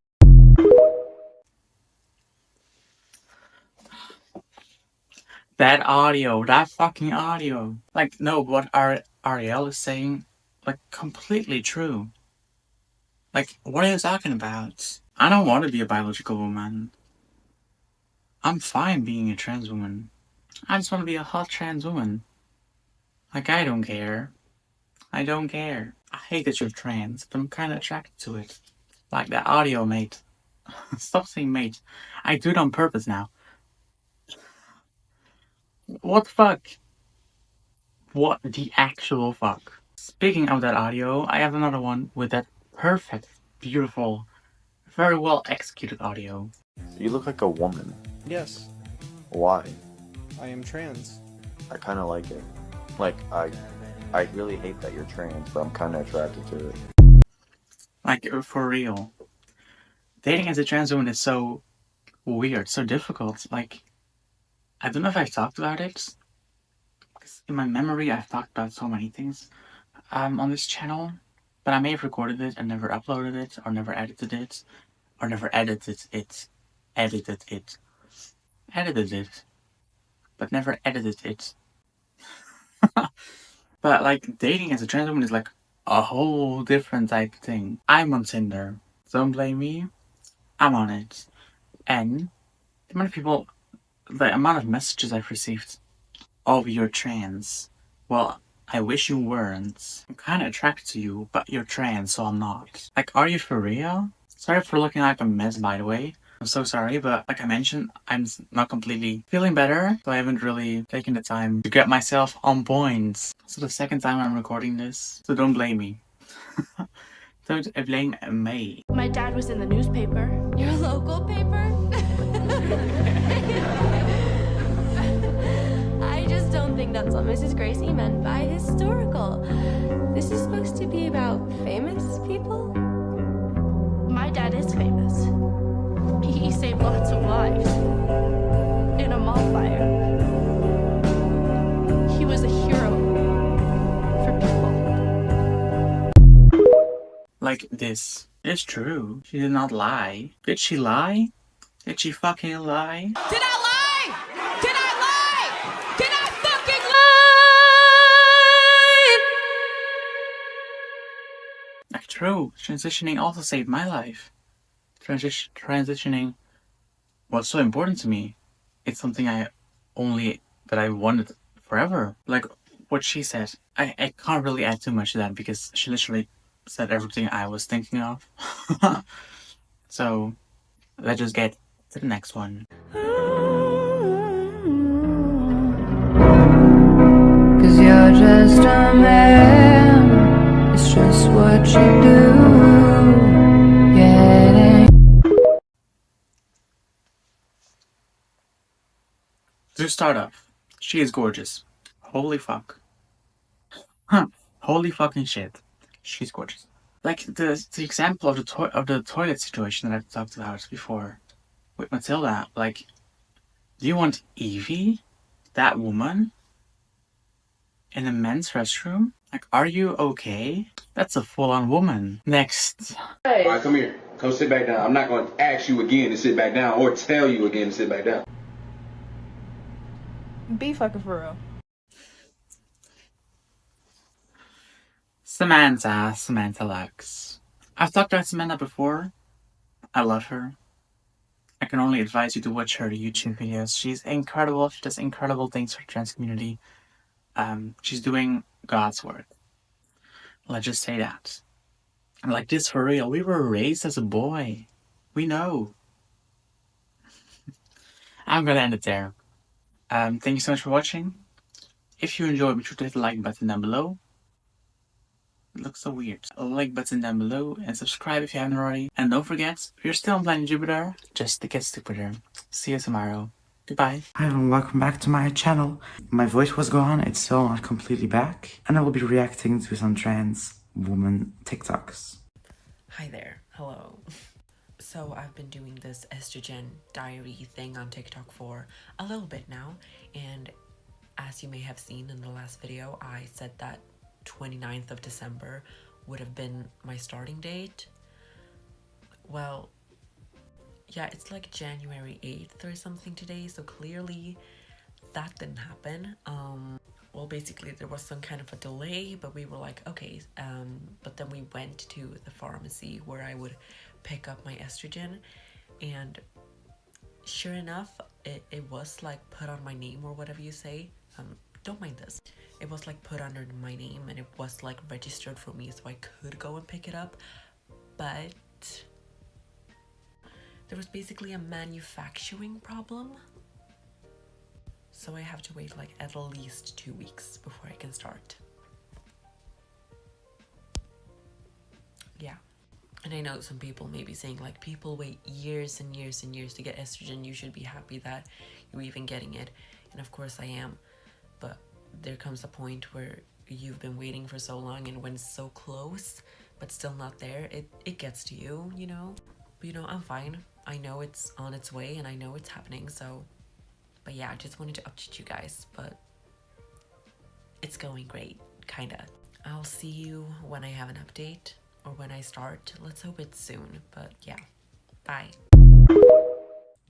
That audio, that fucking audio. Like, no, what Ariel is saying, like, completely true. Like, what are you talking about? I don't want to be a biological woman. I'm fine being a trans woman. I just want to be a hot trans woman. Like, I don't care. I don't care. I hate that you're trans, but I'm kind of attracted to it. Like that audio, mate. Stop saying mate. I do it on purpose now. What the fuck? What the actual fuck? Speaking of that audio, I have another one with that perfect, beautiful, very well executed audio. You look like a woman. Yes, Why? I am trans. I kind of like it. Like, I really hate that you're trans, but I'm kind of attracted to it. Like, for real. Dating as a trans woman is so weird, so difficult. Like, I don't know if I've talked about it, because in my memory I've talked about so many things on this channel, but I may have recorded it and never uploaded it, or never edited it, or never edited it, but never edited it. But like, dating as a trans woman is like a whole different type of thing. I'm on Tinder. Don't blame me. I'm on it. And the amount of messages I've received, "Oh, you're trans." Well, I wish you weren't. I'm kinda attracted to you, but you're trans, so I'm not. Like, are you for real? Sorry for looking like a mess, by the way. I'm so sorry, but like I mentioned, I'm not completely feeling better, so I haven't really taken the time to get myself on point. So the second time I'm recording this, so don't blame me. Don't blame me. My dad was in the newspaper. Your local paper? I just don't think that's what Mrs. Gracie meant by historical. This is supposed to be about famous people? My dad is famous. He saved lots of lives in a mall fire. He was a hero for people. Like this. It's true. She did not lie. Did she lie? Did she fucking lie? Did I lie? Did I lie? Did I fucking lie? Like, true. Transitioning also saved my life. Transitioning was so important to me. It's something that I wanted forever. Like what she said. I can't really add too much to that because she literally said everything I was thinking of. So let's just get to the next one. Cause you're just a man. It's just what you do. To start off, she is gorgeous. Holy fuck. Huh. Holy fucking shit. She's gorgeous. Like the example of the toilet situation that I've talked about before with Matilda. Like, do you want Evie, that woman, in a men's restroom? Like, are you okay? That's a full-on woman. Next. Alright, come here. Come sit back down. I'm not going to ask you again to sit back down or tell you again to sit back down. Be fucking for real. Samantha Lux. I've talked about Samantha before. I love her. I can only advise you to watch her YouTube videos. She's incredible. She does incredible things for the trans community. She's doing God's work. Let's just say that. I'm like, this for real. We were raised as a boy. We know. I'm gonna end it there. Thank you so much for watching. If you enjoyed, be sure to hit the like button down below. It looks so weird. A like button down below and subscribe if you haven't already. And don't forget, you're still on Planet Jupiter, just to get stupider. See you tomorrow. Goodbye. Hi and welcome back to my channel. My voice was gone, it's still not completely back. And I will be reacting to some trans woman TikToks. Hi there, hello. So I've been doing this estrogen diary thing on TikTok for a little bit now. And as you may have seen in the last video, I said that 29th of December would have been my starting date. Well, yeah, it's like January 8th or something today, so clearly that didn't happen. Well, basically there was some kind of a delay, but we were like, okay, but then we went to the pharmacy where I would pick up my estrogen, and sure enough, it was like put on my name or whatever you say. Don't mind this. It was like put under my name and it was like registered for me, so I could go and pick it up, but there was basically a manufacturing problem. So I have to wait like at least 2 weeks before I can start. Yeah. And I know some people may be saying like, people wait years and years and years to get estrogen. You should be happy that you're even getting it. And of course I am. But there comes a point where you've been waiting for so long, and when it's so close but still not there, it gets to you, you know? But you know, I'm fine. I know it's on its way and I know it's happening, so. But yeah, I just wanted to update you guys, but it's going great, kinda. I'll see you when I have an update, or when I start. Let's hope it's soon, but yeah, bye.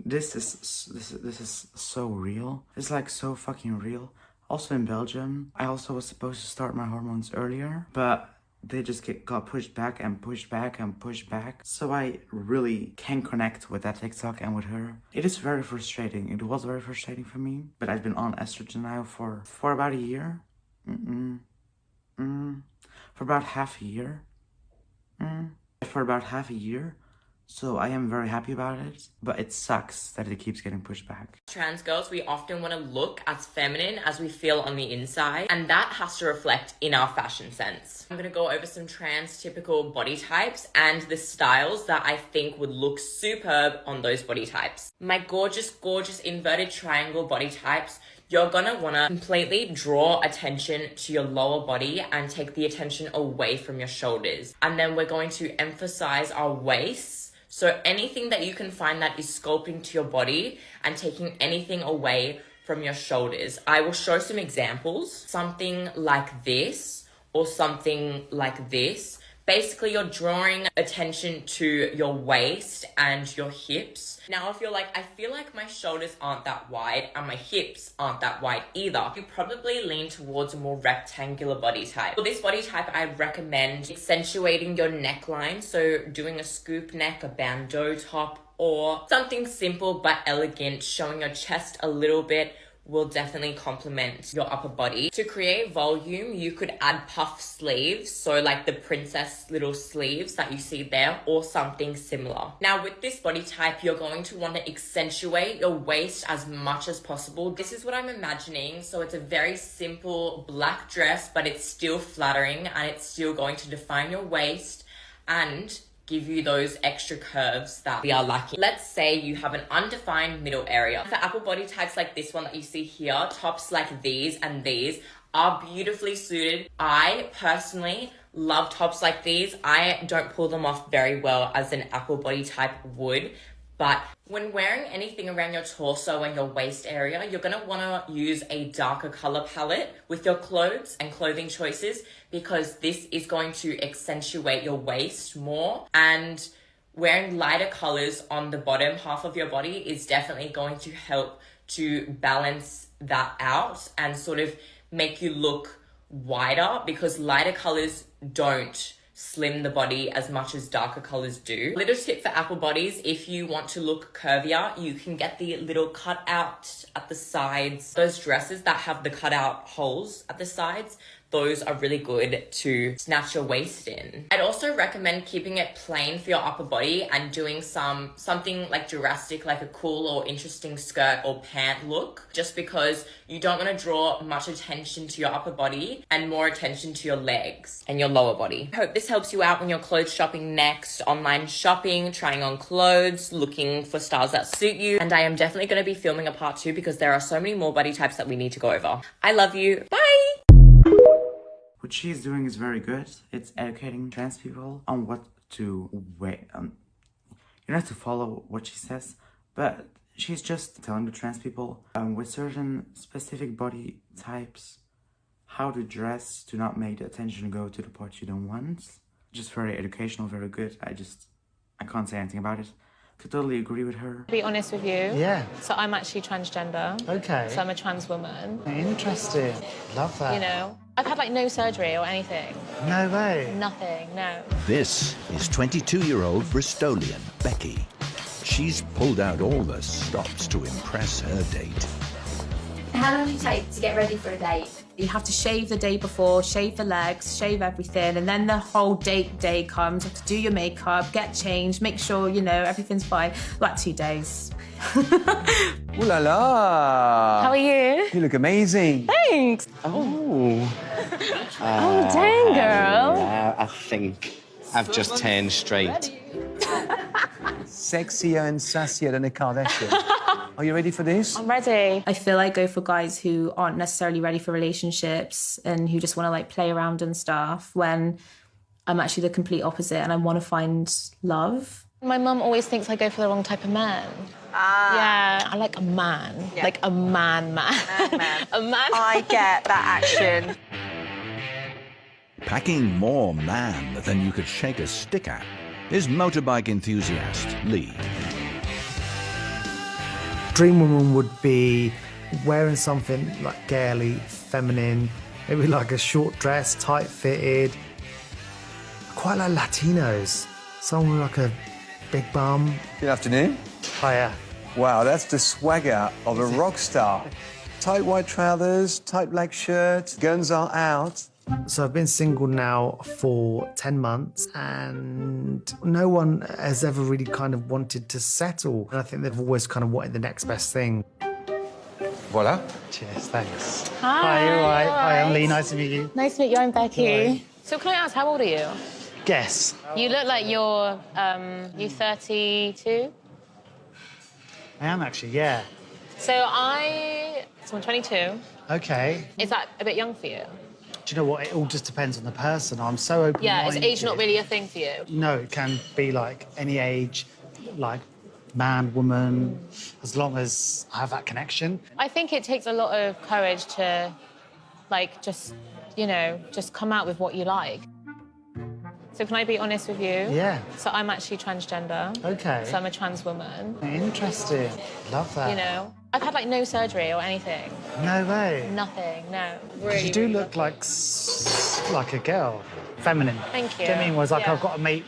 This is so real. It's like so fucking real. Also in Belgium, I also was supposed to start my hormones earlier, but they just got pushed back and pushed back and pushed back. So I really can connect with that TikTok and with her. It is very frustrating. It was very frustrating for me, but I've been on estrogen now for about a year. For about half a year. For about half a year. So I am very happy about it, but it sucks that it keeps getting pushed back. Trans girls, we often want to look as feminine as we feel on the inside, and that has to reflect in our fashion sense. I'm going to go over some trans typical body types and the styles that I think would look superb on those body types. My gorgeous, gorgeous inverted triangle body types, you're gonna wanna completely draw attention to your lower body and take the attention away from your shoulders. And then we're going to emphasize our waist. So anything that you can find that is sculpting to your body and taking anything away from your shoulders. I will show some examples. Something like this or something like this. Basically, you're drawing attention to your waist and your hips. Now, if you're like, I feel like my shoulders aren't that wide and my hips aren't that wide either, you probably lean towards a more rectangular body type. For this body type, I recommend accentuating your neckline. So doing a scoop neck, a bandeau top, or something simple but elegant, showing your chest a little bit, will definitely complement your upper body. To create volume, you could add puff sleeves, so like the princess little sleeves that you see there, or something similar. Now with this body type, you're going to want to accentuate your waist as much as possible. This is what I'm imagining. So it's a very simple black dress, but it's still flattering and it's still going to define your waist and give you those extra curves that we are lacking. Let's say you have an undefined middle area. For apple body types like this one that you see here, tops like these and these are beautifully suited. I personally love tops like these. I don't pull them off very well as an apple body type would, but when wearing anything around your torso and your waist area, you're gonna wanna use a darker color palette with your clothes and clothing choices, because this is going to accentuate your waist more, and wearing lighter colors on the bottom half of your body is definitely going to help to balance that out and sort of make you look wider, because lighter colors don't slim the body as much as darker colors do. Little tip for apple bodies, if you want to look curvier, you can get the little cutout at the sides. Those dresses that have the cutout holes at the sides, those are really good to snatch your waist in. I'd also recommend keeping it plain for your upper body and doing something like drastic, like a cool or interesting skirt or pant look, just because you don't want to draw much attention to your upper body and more attention to your legs and your lower body. I hope this helps you out when you're clothes shopping next, online shopping, trying on clothes, looking for styles that suit you. And I am definitely going to be filming a part 2 because there are so many more body types that we need to go over. I love you. Bye! What she's doing is very good. It's educating trans people on what to wear. You don't have to follow what she says, but she's just telling the trans people with certain specific body types how to dress to not make the attention go to the part you don't want. Just very educational, very good. I can't say anything about it. I totally agree with her. To be honest with you, yeah. So I'm actually transgender. Okay. So I'm a trans woman. Interesting. Love that. You know, I've had like no surgery or anything. No way. Nothing, no. This is 22-year-old Bristolian Becky. She's pulled out all the stops to impress her date. How long does it take to get ready for a date? You have to shave the day before, shave the legs, shave everything, and then the whole date day comes. You have to do your makeup, get changed, make sure, you know, everything's fine. Like 2 days. Ooh la la! How are you? You look amazing. Thanks. Oh. Oh, dang, girl. I think I've just turned straight. Sexier and sassier than a Kardashian. Are you ready for this? I'm ready. I feel I go for guys who aren't necessarily ready for relationships and who just want to like play around and stuff, when I'm actually the complete opposite and I want to find love. My mum always thinks I go for the wrong type of man. Yeah, I like a man. Yeah. Like a man. A man. I get that action. Packing more man than you could shake a stick at is motorbike enthusiast Lee. Dream woman would be wearing something like girly, feminine, maybe like a short dress, tight fitted. Quite like Latinos. Someone with like a big bum. Good afternoon. Hiya. Wow, that's the swagger of a rock star. Tight white trousers, tight black shirt, guns are out. So I've been single now for 10 months and no one has ever really kind of wanted to settle. And I think they've always kind of wanted the next best thing. Voila. Cheers, thanks. Hi, you all right? all Hi, I'm right. Lee, nice to meet you. Nice to meet you, I'm Becky. Hi. So can I ask, how old are you? Guess. You look like you're 32. I am actually, yeah. So I'm 22. Okay. Is that a bit young for you? Do you know what? It all just depends on the person. I'm so open-minded. Yeah, is age not really a thing for you? No, it can be like any age, like man, woman, as long as I have that connection. I think it takes a lot of courage to, like, just come out with what you like. So can I be honest with you? Yeah. So I'm actually transgender. Okay. So I'm a trans woman. Interesting. Love that. You know, I've had like no surgery or anything. No way. Nothing, no. 'Cause Really, you do really look like like a girl, feminine. Thank you. Do you know what I mean? Whereas like Yeah. I've got a mate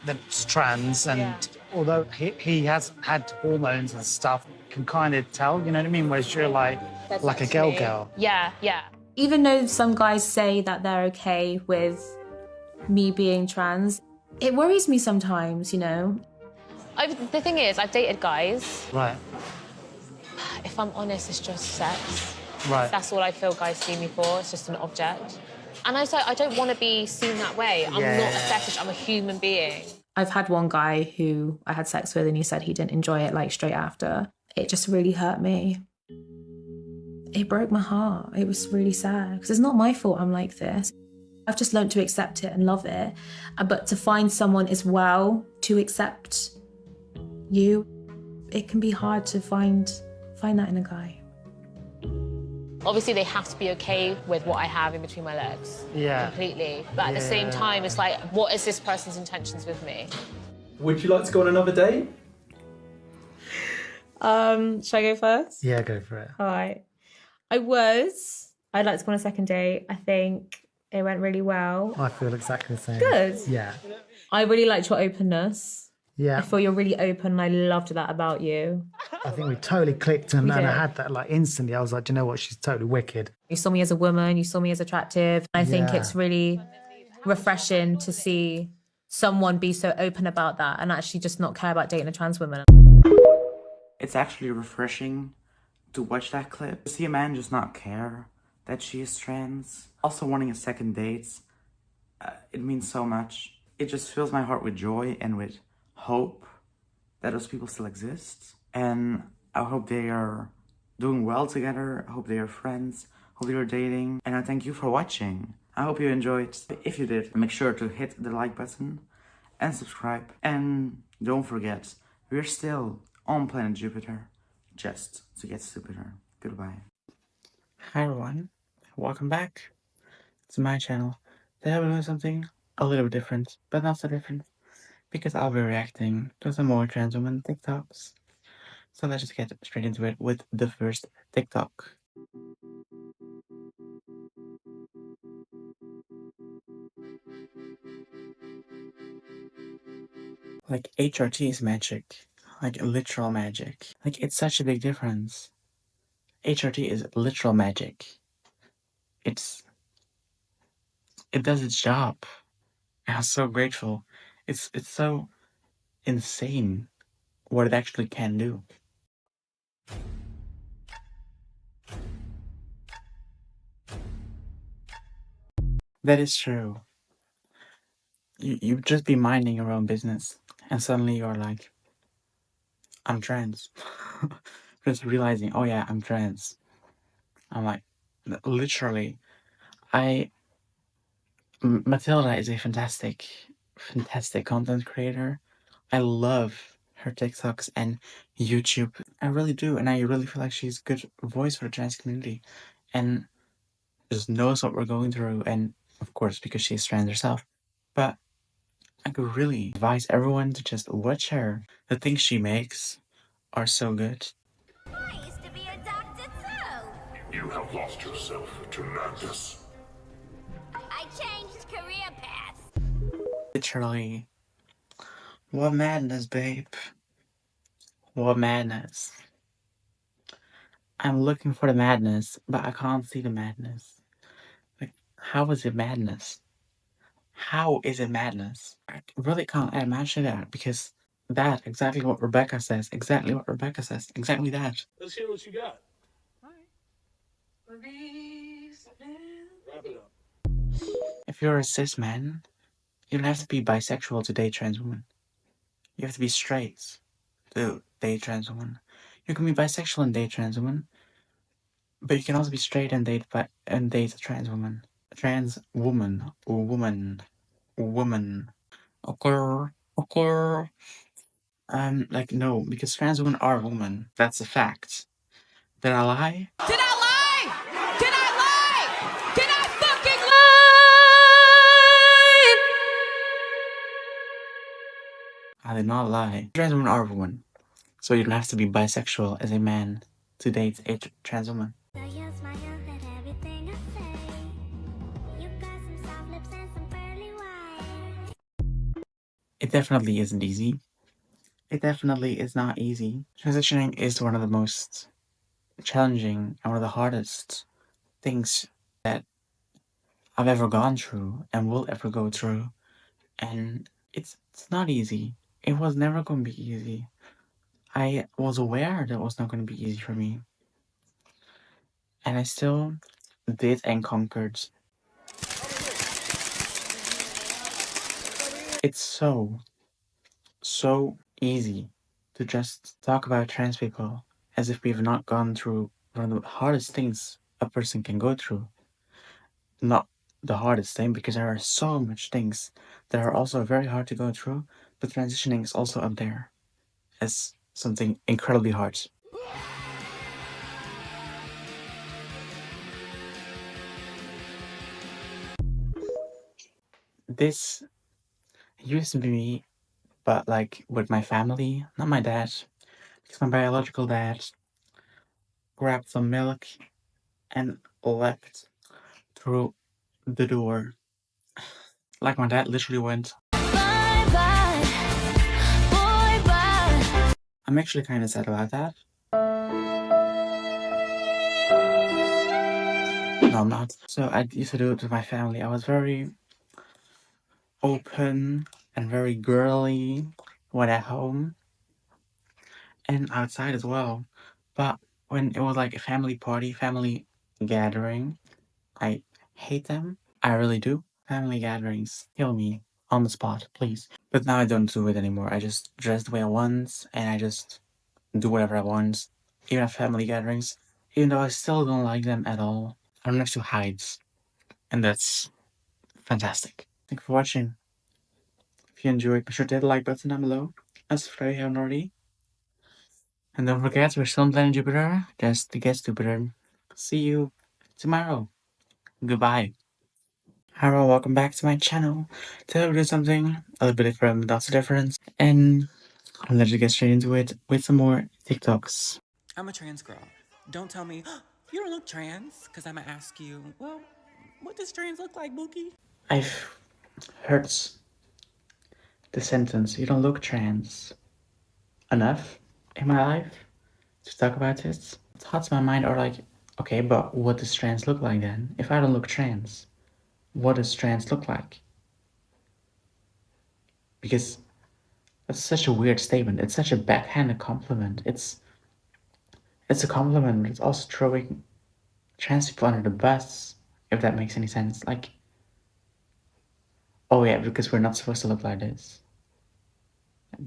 that's trans, and Yeah. although he has had hormones and stuff, can kind of tell. You know what I mean? Whereas you're like That's a actually- girl. Yeah, yeah. Even though some guys say that they're okay with me being trans, it worries me sometimes, you know? The thing is, I've dated guys. Right. If I'm honest, it's just sex. Right. That's all I feel guys see me for. It's just an object. And I don't want to be seen that way. I'm not a Yeah. fetish, I'm a human being. I've had one guy who I had sex with and he said he didn't enjoy it like straight after. It just really hurt me. It broke my heart. It was really sad because it's not my fault I'm like this. I've just learned to accept it and love it. But to find someone as well to accept you, it can be hard to find that in a guy. Obviously, they have to be okay with what I have in between my legs. Yeah. Completely. But at the same Yeah. time, it's like, what is this person's intentions with me? Would you like to go on another date? Should I go first? Yeah, go for it. All right. I'd like to go on a second date. I think it went really well. I feel exactly the same. Good. Yeah. I really liked your openness. Yeah. I feel you're really open and I loved that about you. I think we totally clicked, and We I did. had that like instantly. I was like, do you know what? She's totally wicked. You saw me as a woman, you saw me as attractive. I think Yeah. it's really refreshing to see someone be so open about that and actually just not care about dating a trans woman. It's actually refreshing to watch that clip. See a man just not care that she is trans. Also wanting a second date, it means so much. It just fills my heart with joy and with hope that those people still exist. And I hope they are doing well together. I hope they are friends. Hope they are dating. And I thank you for watching. I hope you enjoyed. If you did, make sure to hit the like button and subscribe. And don't forget, we're still on planet Jupiter, just to get stupider. Goodbye. Hi everyone, welcome back to my channel. Today I'll be doing something a little bit different, but not so different, because I'll be reacting to some more trans women TikToks. So let's just get straight into it with the first TikTok. Like, HRT is magic. Like, literal magic. Like, it's such a big difference. HRT is literal magic. it does its job. And I'm so grateful. It's so insane what it actually can do. That is true. You just be minding your own business, and suddenly you're like, I'm trans. Just realizing, oh yeah, I'm trans. I'm like, literally, Matilda is a fantastic, fantastic content creator. I love her TikToks and YouTube. I really do, and I really feel like she's a good voice for the trans community, and just knows what we're going through. And of course, because she's trans herself, but I could really advise everyone to just watch her. The things she makes are so good. You have lost yourself to madness. I changed career paths. Literally, what madness, babe. What madness. I'm looking for the madness, but I can't see the madness. Like, how is it madness? How is it madness? I really can't imagine that because that, exactly what Rebecca says, exactly what Rebecca says, exactly that. Let's hear what you got. Wrap it up. If you're a cis man, you don't have to be bisexual to date trans women. You have to be straight to date trans women. You can be bisexual and date trans women, but you can also be straight and date a trans woman. A trans woman or woman. Okay. Like no, because trans women are women. That's a fact. Did I lie? Did I lie? Did I lie? Did I fucking I did not lie. Trans women are women. So you don't have to be bisexual as a man to date a trans woman. It definitely isn't easy. It definitely is not easy. Transitioning is one of the most challenging and one of the hardest things that I've ever gone through and will ever go through. And it's not easy. It was never going to be easy. I was aware that it was not going to be easy for me. And I still did and conquered. It's so easy to just talk about trans people as if we've not gone through one of the hardest things a person can go through. Not the hardest thing, because there are so much things that are also very hard to go through, but transitioning is also up there as something incredibly hard. This used to be me, but like with my family, not my dad, because my biological dad grabbed some milk and left through the door. Like my dad literally went. I'm actually kind of sad about that. No, I'm not. So I used to do it with my family. I was very open and very girly when at home and outside as well. But when it was like a family party, family gathering, I hate them. I really do. Family gatherings kill me on the spot, please. But now I don't do it anymore. I just dress the way I want and I just do whatever I want, even at family gatherings, even though I still don't like them at all. I don't have to hide, and that's fantastic. Thank you for watching. If you enjoyed, be sure to hit the like button down below, as if you haven't already. And don't forget, we're still on planet Jupiter, just to get stupider. See you tomorrow. Goodbye. Hello, welcome back to my channel. Today we'll do something a little bit different, but also different. And let's just get straight into it with some more TikToks. I'm a trans girl. Don't tell me, you don't look trans, because I'm going to ask you, well, what does trans look like, Bookie? I've heard the sentence, you don't look trans, enough in my life to talk about this. Thoughts in my mind are like, Okay, but what does trans look like then? If I don't look trans, what does trans look like? Because that's such a weird statement. It's such a backhanded compliment. It's a compliment, but it's also throwing trans people under the bus, if that makes any sense. Like, oh yeah, because we're not supposed to look like this.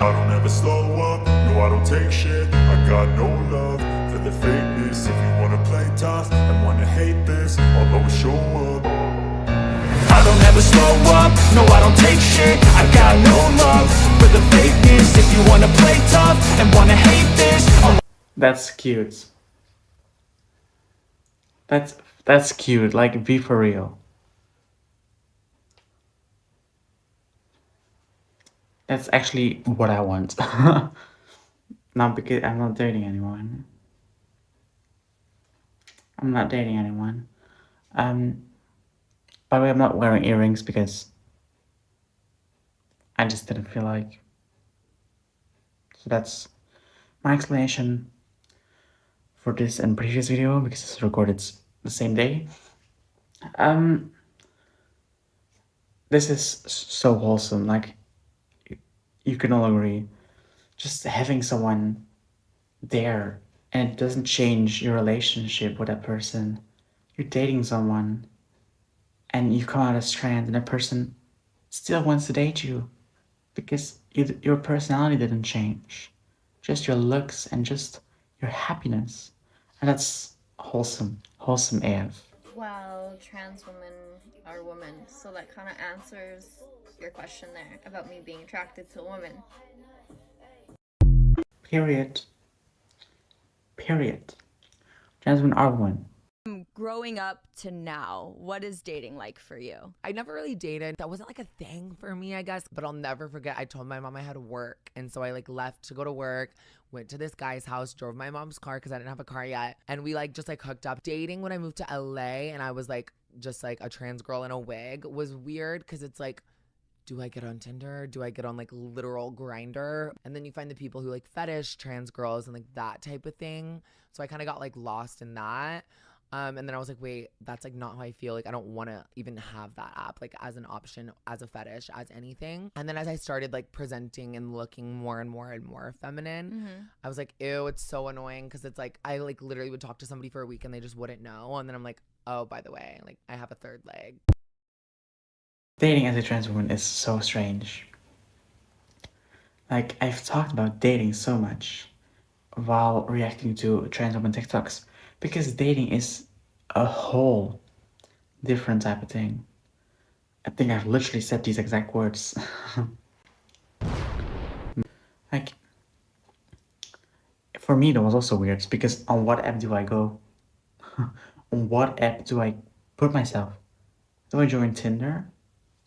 I don't ever slow up, no I don't take shit. I got no love for the fakeness. If you wanna play tough and wanna hate this, I'll always show up. I don't ever slow up, no I don't take shit. I got no love for the fakeness. If you wanna play tough and wanna hate this, That's cute. That's cute, like, be for real. That's actually what I want. Not because I'm not dating anyone. I'm not dating anyone. By the way, I'm not wearing earrings because I just didn't feel like. So that's my explanation for this and previous video, because it's recorded the same day. This is so wholesome, like, you can all agree. Just having someone there, and it doesn't change your relationship with that person. You're dating someone, and you come out as trans, and that person still wants to date you, because your personality didn't change. Just your looks and just your happiness. And that's wholesome. Wholesome AF. Well, trans women are women, so that kind of answers your question there about me being attracted to a woman. Period. Period. Trans women are women. Growing up to now, what is dating like for you? I never really dated. That wasn't like a thing for me, I guess. But I'll never forget, I told my mom I had to work. And so I like left to go to work, went to this guy's house, drove my mom's car because I didn't have a car yet. And we like just like hooked up. Dating when I moved to LA and I was like just like a trans girl in a wig was weird because it's like, do I get on Tinder? Do I get on like literal Grinder? And then you find the people who like fetish trans girls and like that type of thing. So I kind of got like lost in that. And then I was like, wait, that's like not how I feel. Like I don't want to even have that app like as an option, as a fetish, as anything. And then as I started like presenting and looking more and more and more feminine, I was like, ew, it's so annoying because it's like I like literally would talk to somebody for a week and they just wouldn't know. And then I'm like, oh, by the way, like I have a third leg. Dating as a trans woman is so strange. Like, I've talked about dating so much while reacting to trans woman TikToks, because dating is a whole different type of thing. I think I've literally said these exact words. Like, for me that was also weird, because on what app do I go? On what app do I put myself? Do I join Tinder?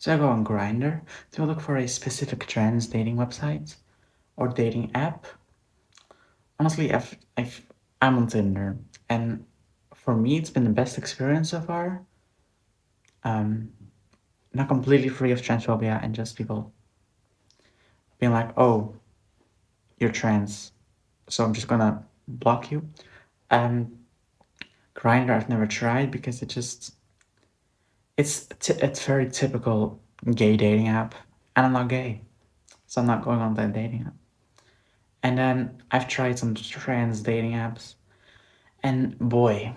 Do I go on Grindr? Do I look for a specific trans dating website or dating app? Honestly, I'm on Tinder, and for me, it's been the best experience so far. Not completely free of transphobia and just people being like, "Oh, you're trans, so I'm just gonna block you." Grindr I've never tried because it's very typical gay dating app, and I'm not gay, so I'm not going on that dating app. And then I've tried some trans dating apps, and boy,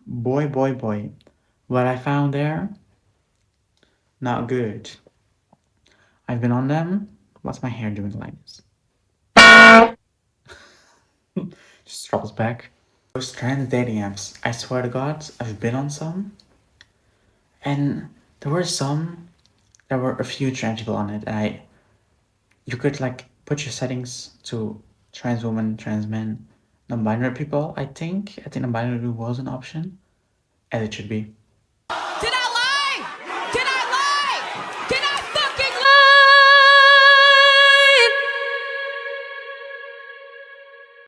what I found there, not good. I've been on them. What's my hair doing like this? Just drops back. Those trans dating apps, I swear to God, I've been on some, and there were a few trans people on it, and you could like put your settings to trans woman, trans men, non-binary people. I think non-binary was an option, as it should be. Did I lie? Did I lie? Did I fucking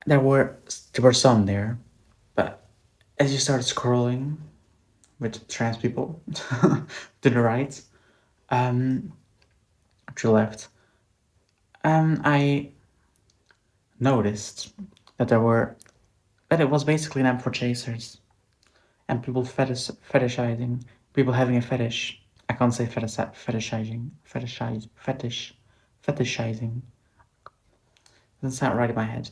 lie? There were some there, but as you start scrolling with trans people to the right, to the left, I noticed that it was basically an app for chasers. and people fetishizing, people having a fetish. I can't say fetishizing. Fetishizing. Doesn't sound right in my head.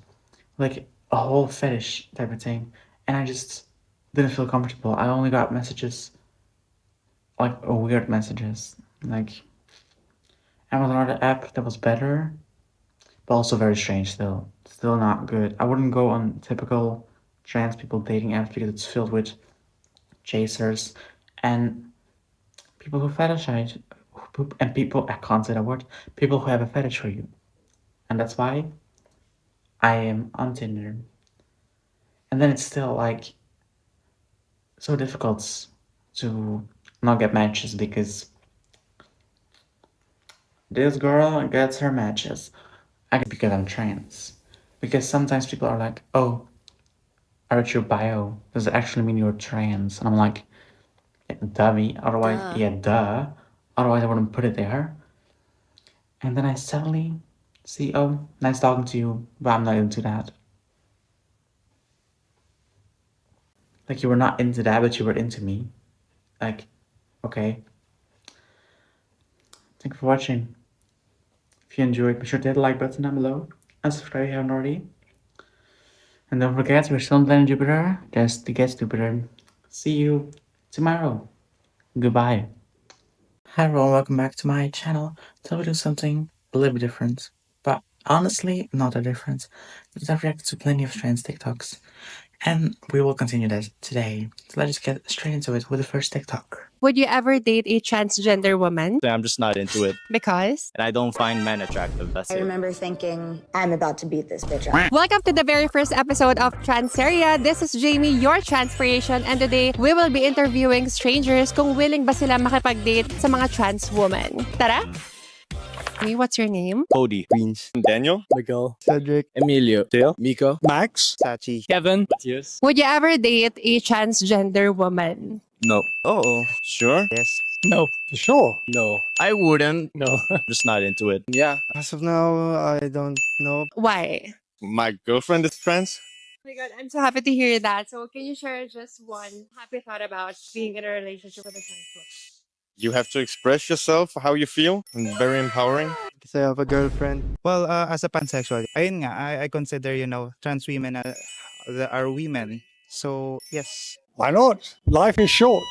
Like a whole fetish type of thing. And I just didn't feel comfortable. I only got messages, like weird messages. Like, I was on another app that was better, but also very strange still. Still not good. I wouldn't go on typical trans people dating apps because it's filled with chasers and people who fetishize, and people, I can't say that word, people who have a fetish for you. And that's why I am on Tinder. And then it's still like so difficult to not get matches because this girl gets her matches. I guess because I'm trans. Because sometimes people are like, oh, I read your bio. Does it actually mean you're trans? And I'm like, yeah, dummy. Otherwise, Duh. yeah, duh. Otherwise, I wouldn't put it there. And then I suddenly see, oh, nice talking to you, but I'm not into that. Like, you were not into that, but you were into me. Like, okay. Thank you for watching. If you enjoyed, be sure to hit the like button down below and subscribe if you haven't already. And don't forget, we're still on planet Jupiter, just to get stupider. See you tomorrow. Goodbye. Hi everyone, welcome back to my channel. Today we'll do something a little bit different, but honestly not that different, because I've reacted to plenty of trans TikToks, and we will continue that today. So let's just get straight into it with the first TikTok. Would you ever date a transgender woman? I'm just not into it. Because? And I don't find men attractive, that's I it. remember thinking, I'm about to beat this bitch up. Welcome to the very first episode of Transeria. This is Jamie, your transpiration, and today we will be interviewing strangers kung willing ba sila makipag-date sa mga trans woman. Tara! Hey, what's your name? Cody. Queens. Daniel. Miguel. Cedric. Emilio. Dale. Miko. Max. Sachi. Kevin. Matthias. Would you ever date a transgender woman? No. Oh, sure? Yes. No. For sure. No. I wouldn't. No. Just not into it. Yeah. As of now, I don't know. Why? My girlfriend is trans. Oh my god, I'm so happy to hear that. So can you share just one happy thought about being in a relationship with a trans woman? You have to express yourself, how you feel. And very empowering. Because I have a girlfriend. Well, as a pansexual, ayun nga, I consider, trans women are women. So, yes. Why not? Life is short.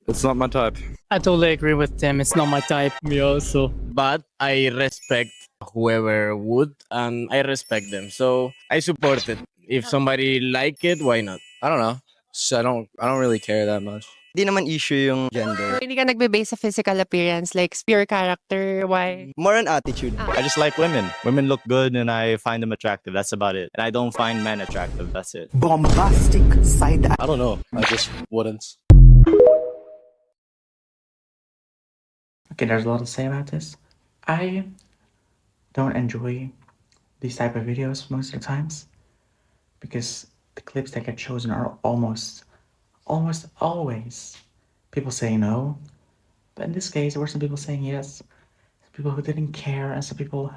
It's not my type. I totally agree with Tim. It's not my type. Me also. But I respect whoever would, and I respect them. So I support it. If somebody like it, why not? I don't know. So I don't really care that much. Di naman issue yung So, gender. hindi ka nagbe-base sa physical appearance, like pure character, why? More an attitude. I just like women. Women look good and I find them attractive. That's about it. And I don't find men attractive. That's it. Bombastic side. I don't know. I just wouldn't. Okay, there's a lot to say about this. I don't enjoy these type of videos most of the times because the clips that get chosen are almost always people saying no. But in this case, there were some people saying yes, some people who didn't care, and someone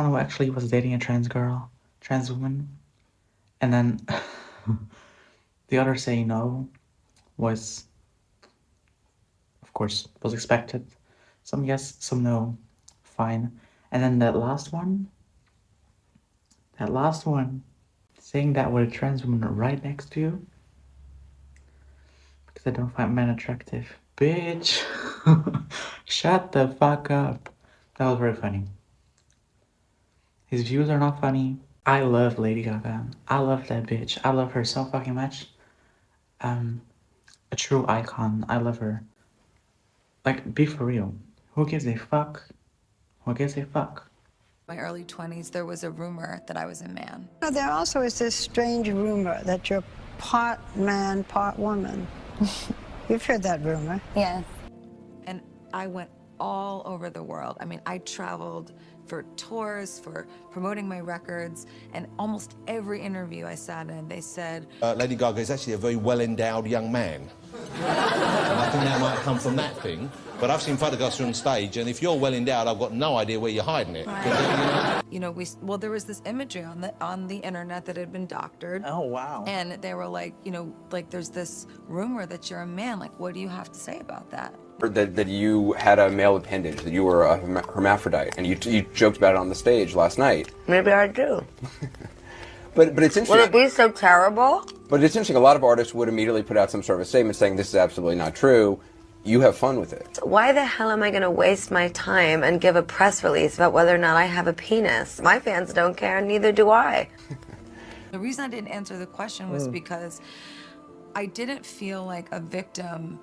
who actually was dating a trans woman, and then the other saying no was, of course, was expected. Some yes, some no, fine. And then that last one saying that with a trans woman right next to you, because I don't find men attractive. Bitch, shut the fuck up. That was very funny. His views are not funny. I love Lady Gaga. I love that bitch. I love her so fucking much. A true icon. I love her. Like, be for real. Who gives a fuck? Who gives a fuck? My early 20s, there was a rumor that I was a man. There also is this strange rumor that you're part man, part woman. You've heard that rumor. Yes. And I went all over the world. I mean, I traveled for tours, for promoting my records, and almost every interview I sat in, they said, Lady Gaga is actually a very well-endowed young man. And I think that might come from that thing. But I've seen photographs from stage, and if you're well-endowed, I've got no idea where you're hiding it. you know, there was this imagery on the internet that had been doctored. Oh, wow. And they were like, you know, like there's this rumor that you're a man. Like, what do you have to say about that? That you had a male appendage, that you were a hermaphrodite, and you joked about it on the stage last night. Maybe I do. But it's interesting. Would it be so terrible? But it's interesting. A lot of artists would immediately put out some sort of a statement saying this is absolutely not true. You have fun with it. Why the hell am I going to waste my time and give a press release about whether or not I have a penis? My fans don't care, and neither do I. The reason I didn't answer the question was because I didn't feel like a victim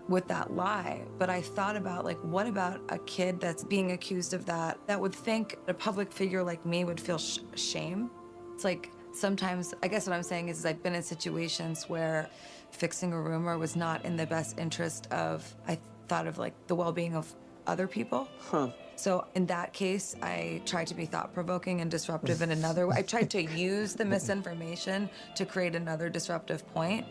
with that lie, but I thought about, like, what about a kid that's being accused of that would think a public figure like me would feel shame? It's like sometimes, I guess what I'm saying is I've been in situations where fixing a rumor was not in the best interest of, I thought of like the well-being of other people. So in that case, I tried to be thought-provoking and disruptive in another way. I tried to use the misinformation to create another disruptive point.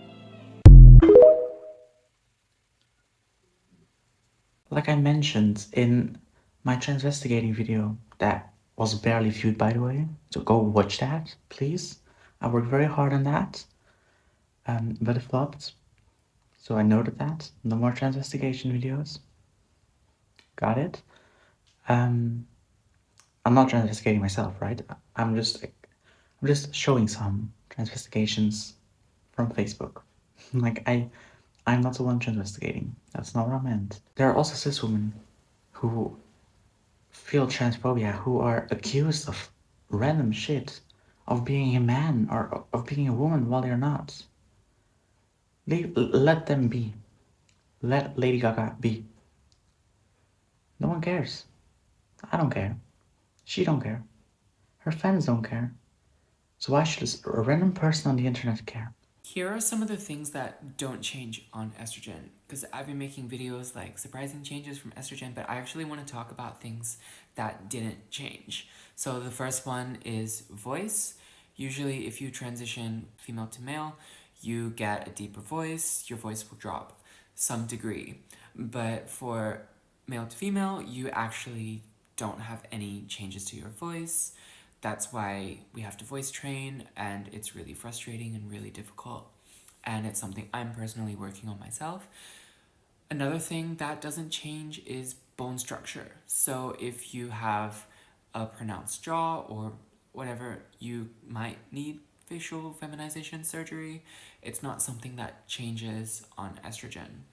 Like I mentioned in my transvestigating video that was barely viewed, by the way, so go watch that, please. I worked very hard on that, but it flopped. So I noted that. No more transvestigation videos. Got it? I'm not transvestigating myself, right? I'm just showing some transvestigations from Facebook. Like I'm not the one transvestigating. That's not what I meant. There are also cis women who feel transphobia, who are accused of random shit, of being a man or of being a woman while they're not. Let them be. Let Lady Gaga be. No one cares. I don't care. She don't care. Her fans don't care. So why should a random person on the internet care? Here are some of the things that don't change on estrogen, because I've been making videos like surprising changes from estrogen, but I actually want to talk about things that didn't change. So the first one is voice. Usually if you transition female to male, you get a deeper voice, your voice will drop some degree. But for male to female, you actually don't have any changes to your voice. That's why we have to voice train, and it's really frustrating and really difficult. And it's something I'm personally working on myself. Another thing that doesn't change is bone structure. So if you have a pronounced jaw or whatever, you might need facial feminization surgery. It's not something that changes on estrogen.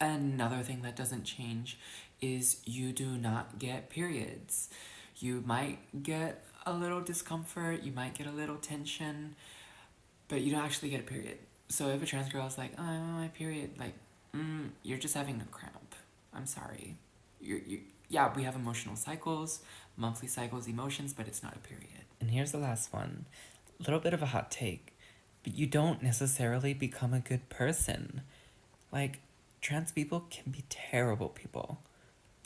Another thing that doesn't change is you do not get periods. You might get a little discomfort, you might get a little tension, but you don't actually get a period. So if a trans girl is like, oh, I'm on my period, like, you're just having a cramp. I'm sorry. Yeah, we have emotional cycles, monthly cycles, emotions, but it's not a period. And here's the last one. A little bit of a hot take, but you don't necessarily become a good person. Like, trans people can be terrible people.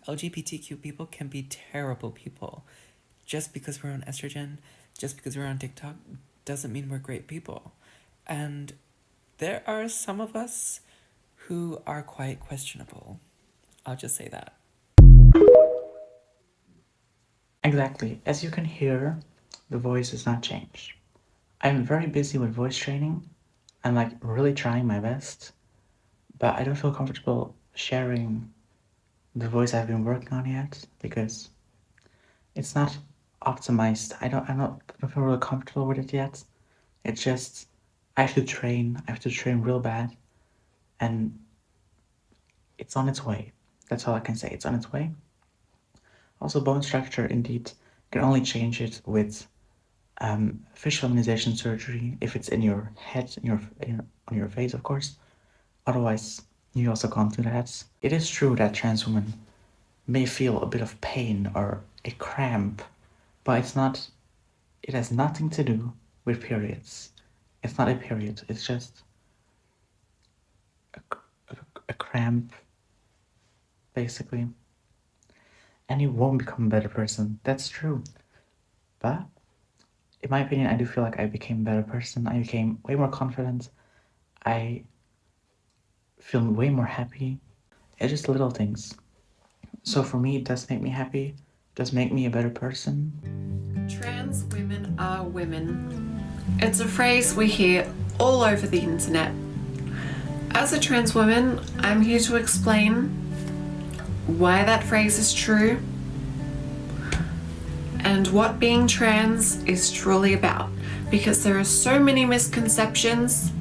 LGBTQ people can be terrible people. Just because we're on estrogen, just because we're on TikTok, doesn't mean we're great people. And there are some of us who are quite questionable. I'll just say that. Exactly. As you can hear, the voice has not changed. I'm very busy with voice training. I'm like really trying my best, but I don't feel comfortable sharing the voice I've been working on yet because it's not optimized. I don't feel really comfortable with it yet. It's just I have to train real bad, and it's on its way. That's all I can say. It's on its way. Also, bone structure indeed can only change it with fish feminization surgery if it's in your head, on your face, of course. Otherwise, you also can't do that. It is true that trans women may feel a bit of pain or a cramp, but it has nothing to do with periods. It's not a period, it's just a cramp, basically. and you won't become a better person. That's true. But in my opinion, I do feel like I became a better person. I became way more confident. I feel way more happy. It's just little things. So for me, it does make me happy. It does make me a better person. Trans women are women. It's a phrase we hear all over the internet. As a trans woman, I'm here to explain why that phrase is true and what being trans is truly about, because there are so many misconceptions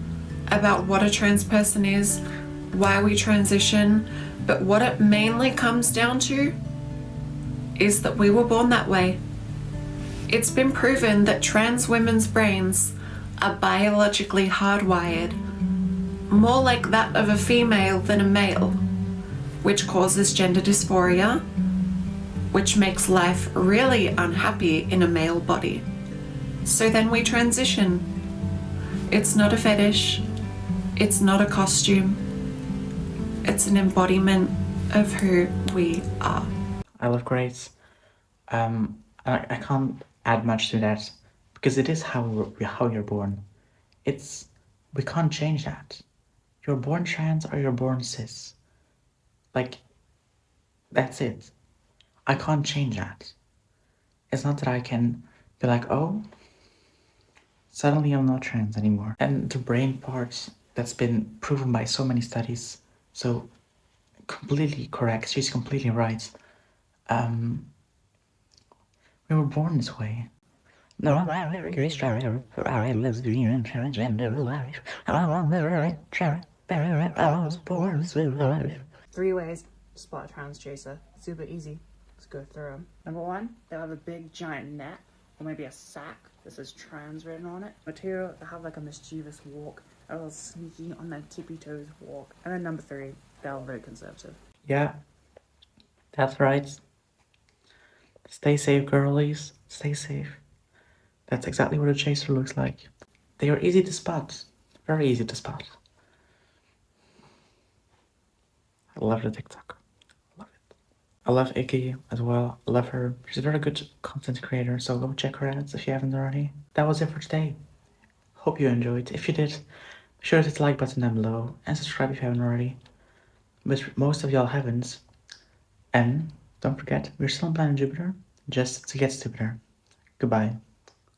about what a trans person is, why we transition, but what it mainly comes down to is that we were born that way. It's been proven that trans women's brains are biologically hardwired, more like that of a female than a male, which causes gender dysphoria, which makes life really unhappy in a male body. So then we transition. It's not a fetish, it's not a costume, it's an embodiment of who we are. I love grades. I can't add much to that because it is how you're born. We can't change that. You're born trans or you're born cis. Like, that's it. I can't change that. It's not that I can be like, oh, suddenly I'm not trans anymore. And the brain part that's been proven by so many studies, so completely correct. She's completely right. We were born this way. Three ways to spot a trans chaser. Super easy. Let's go through them. Number one, they'll have a big giant net or maybe a sack that says trans written on it. Number two, they'll have like a mischievous walk, a little sneaky on their tippy toes walk. And then number three, they're very conservative. Yeah, that's right. Stay safe, girlies. Stay safe. That's exactly what a chaser looks like. They are easy to spot. Very easy to spot. I love the TikTok. Love it. I love Iggy as well. I love her. She's a very good content creator, so go check her out if you haven't already. That was it for today. Hope you enjoyed. If you did, be sure to hit the like button down below and subscribe if you haven't already. But most of y'all haven't. And don't forget, we're still on planet Jupiter, just to get stupider. Goodbye.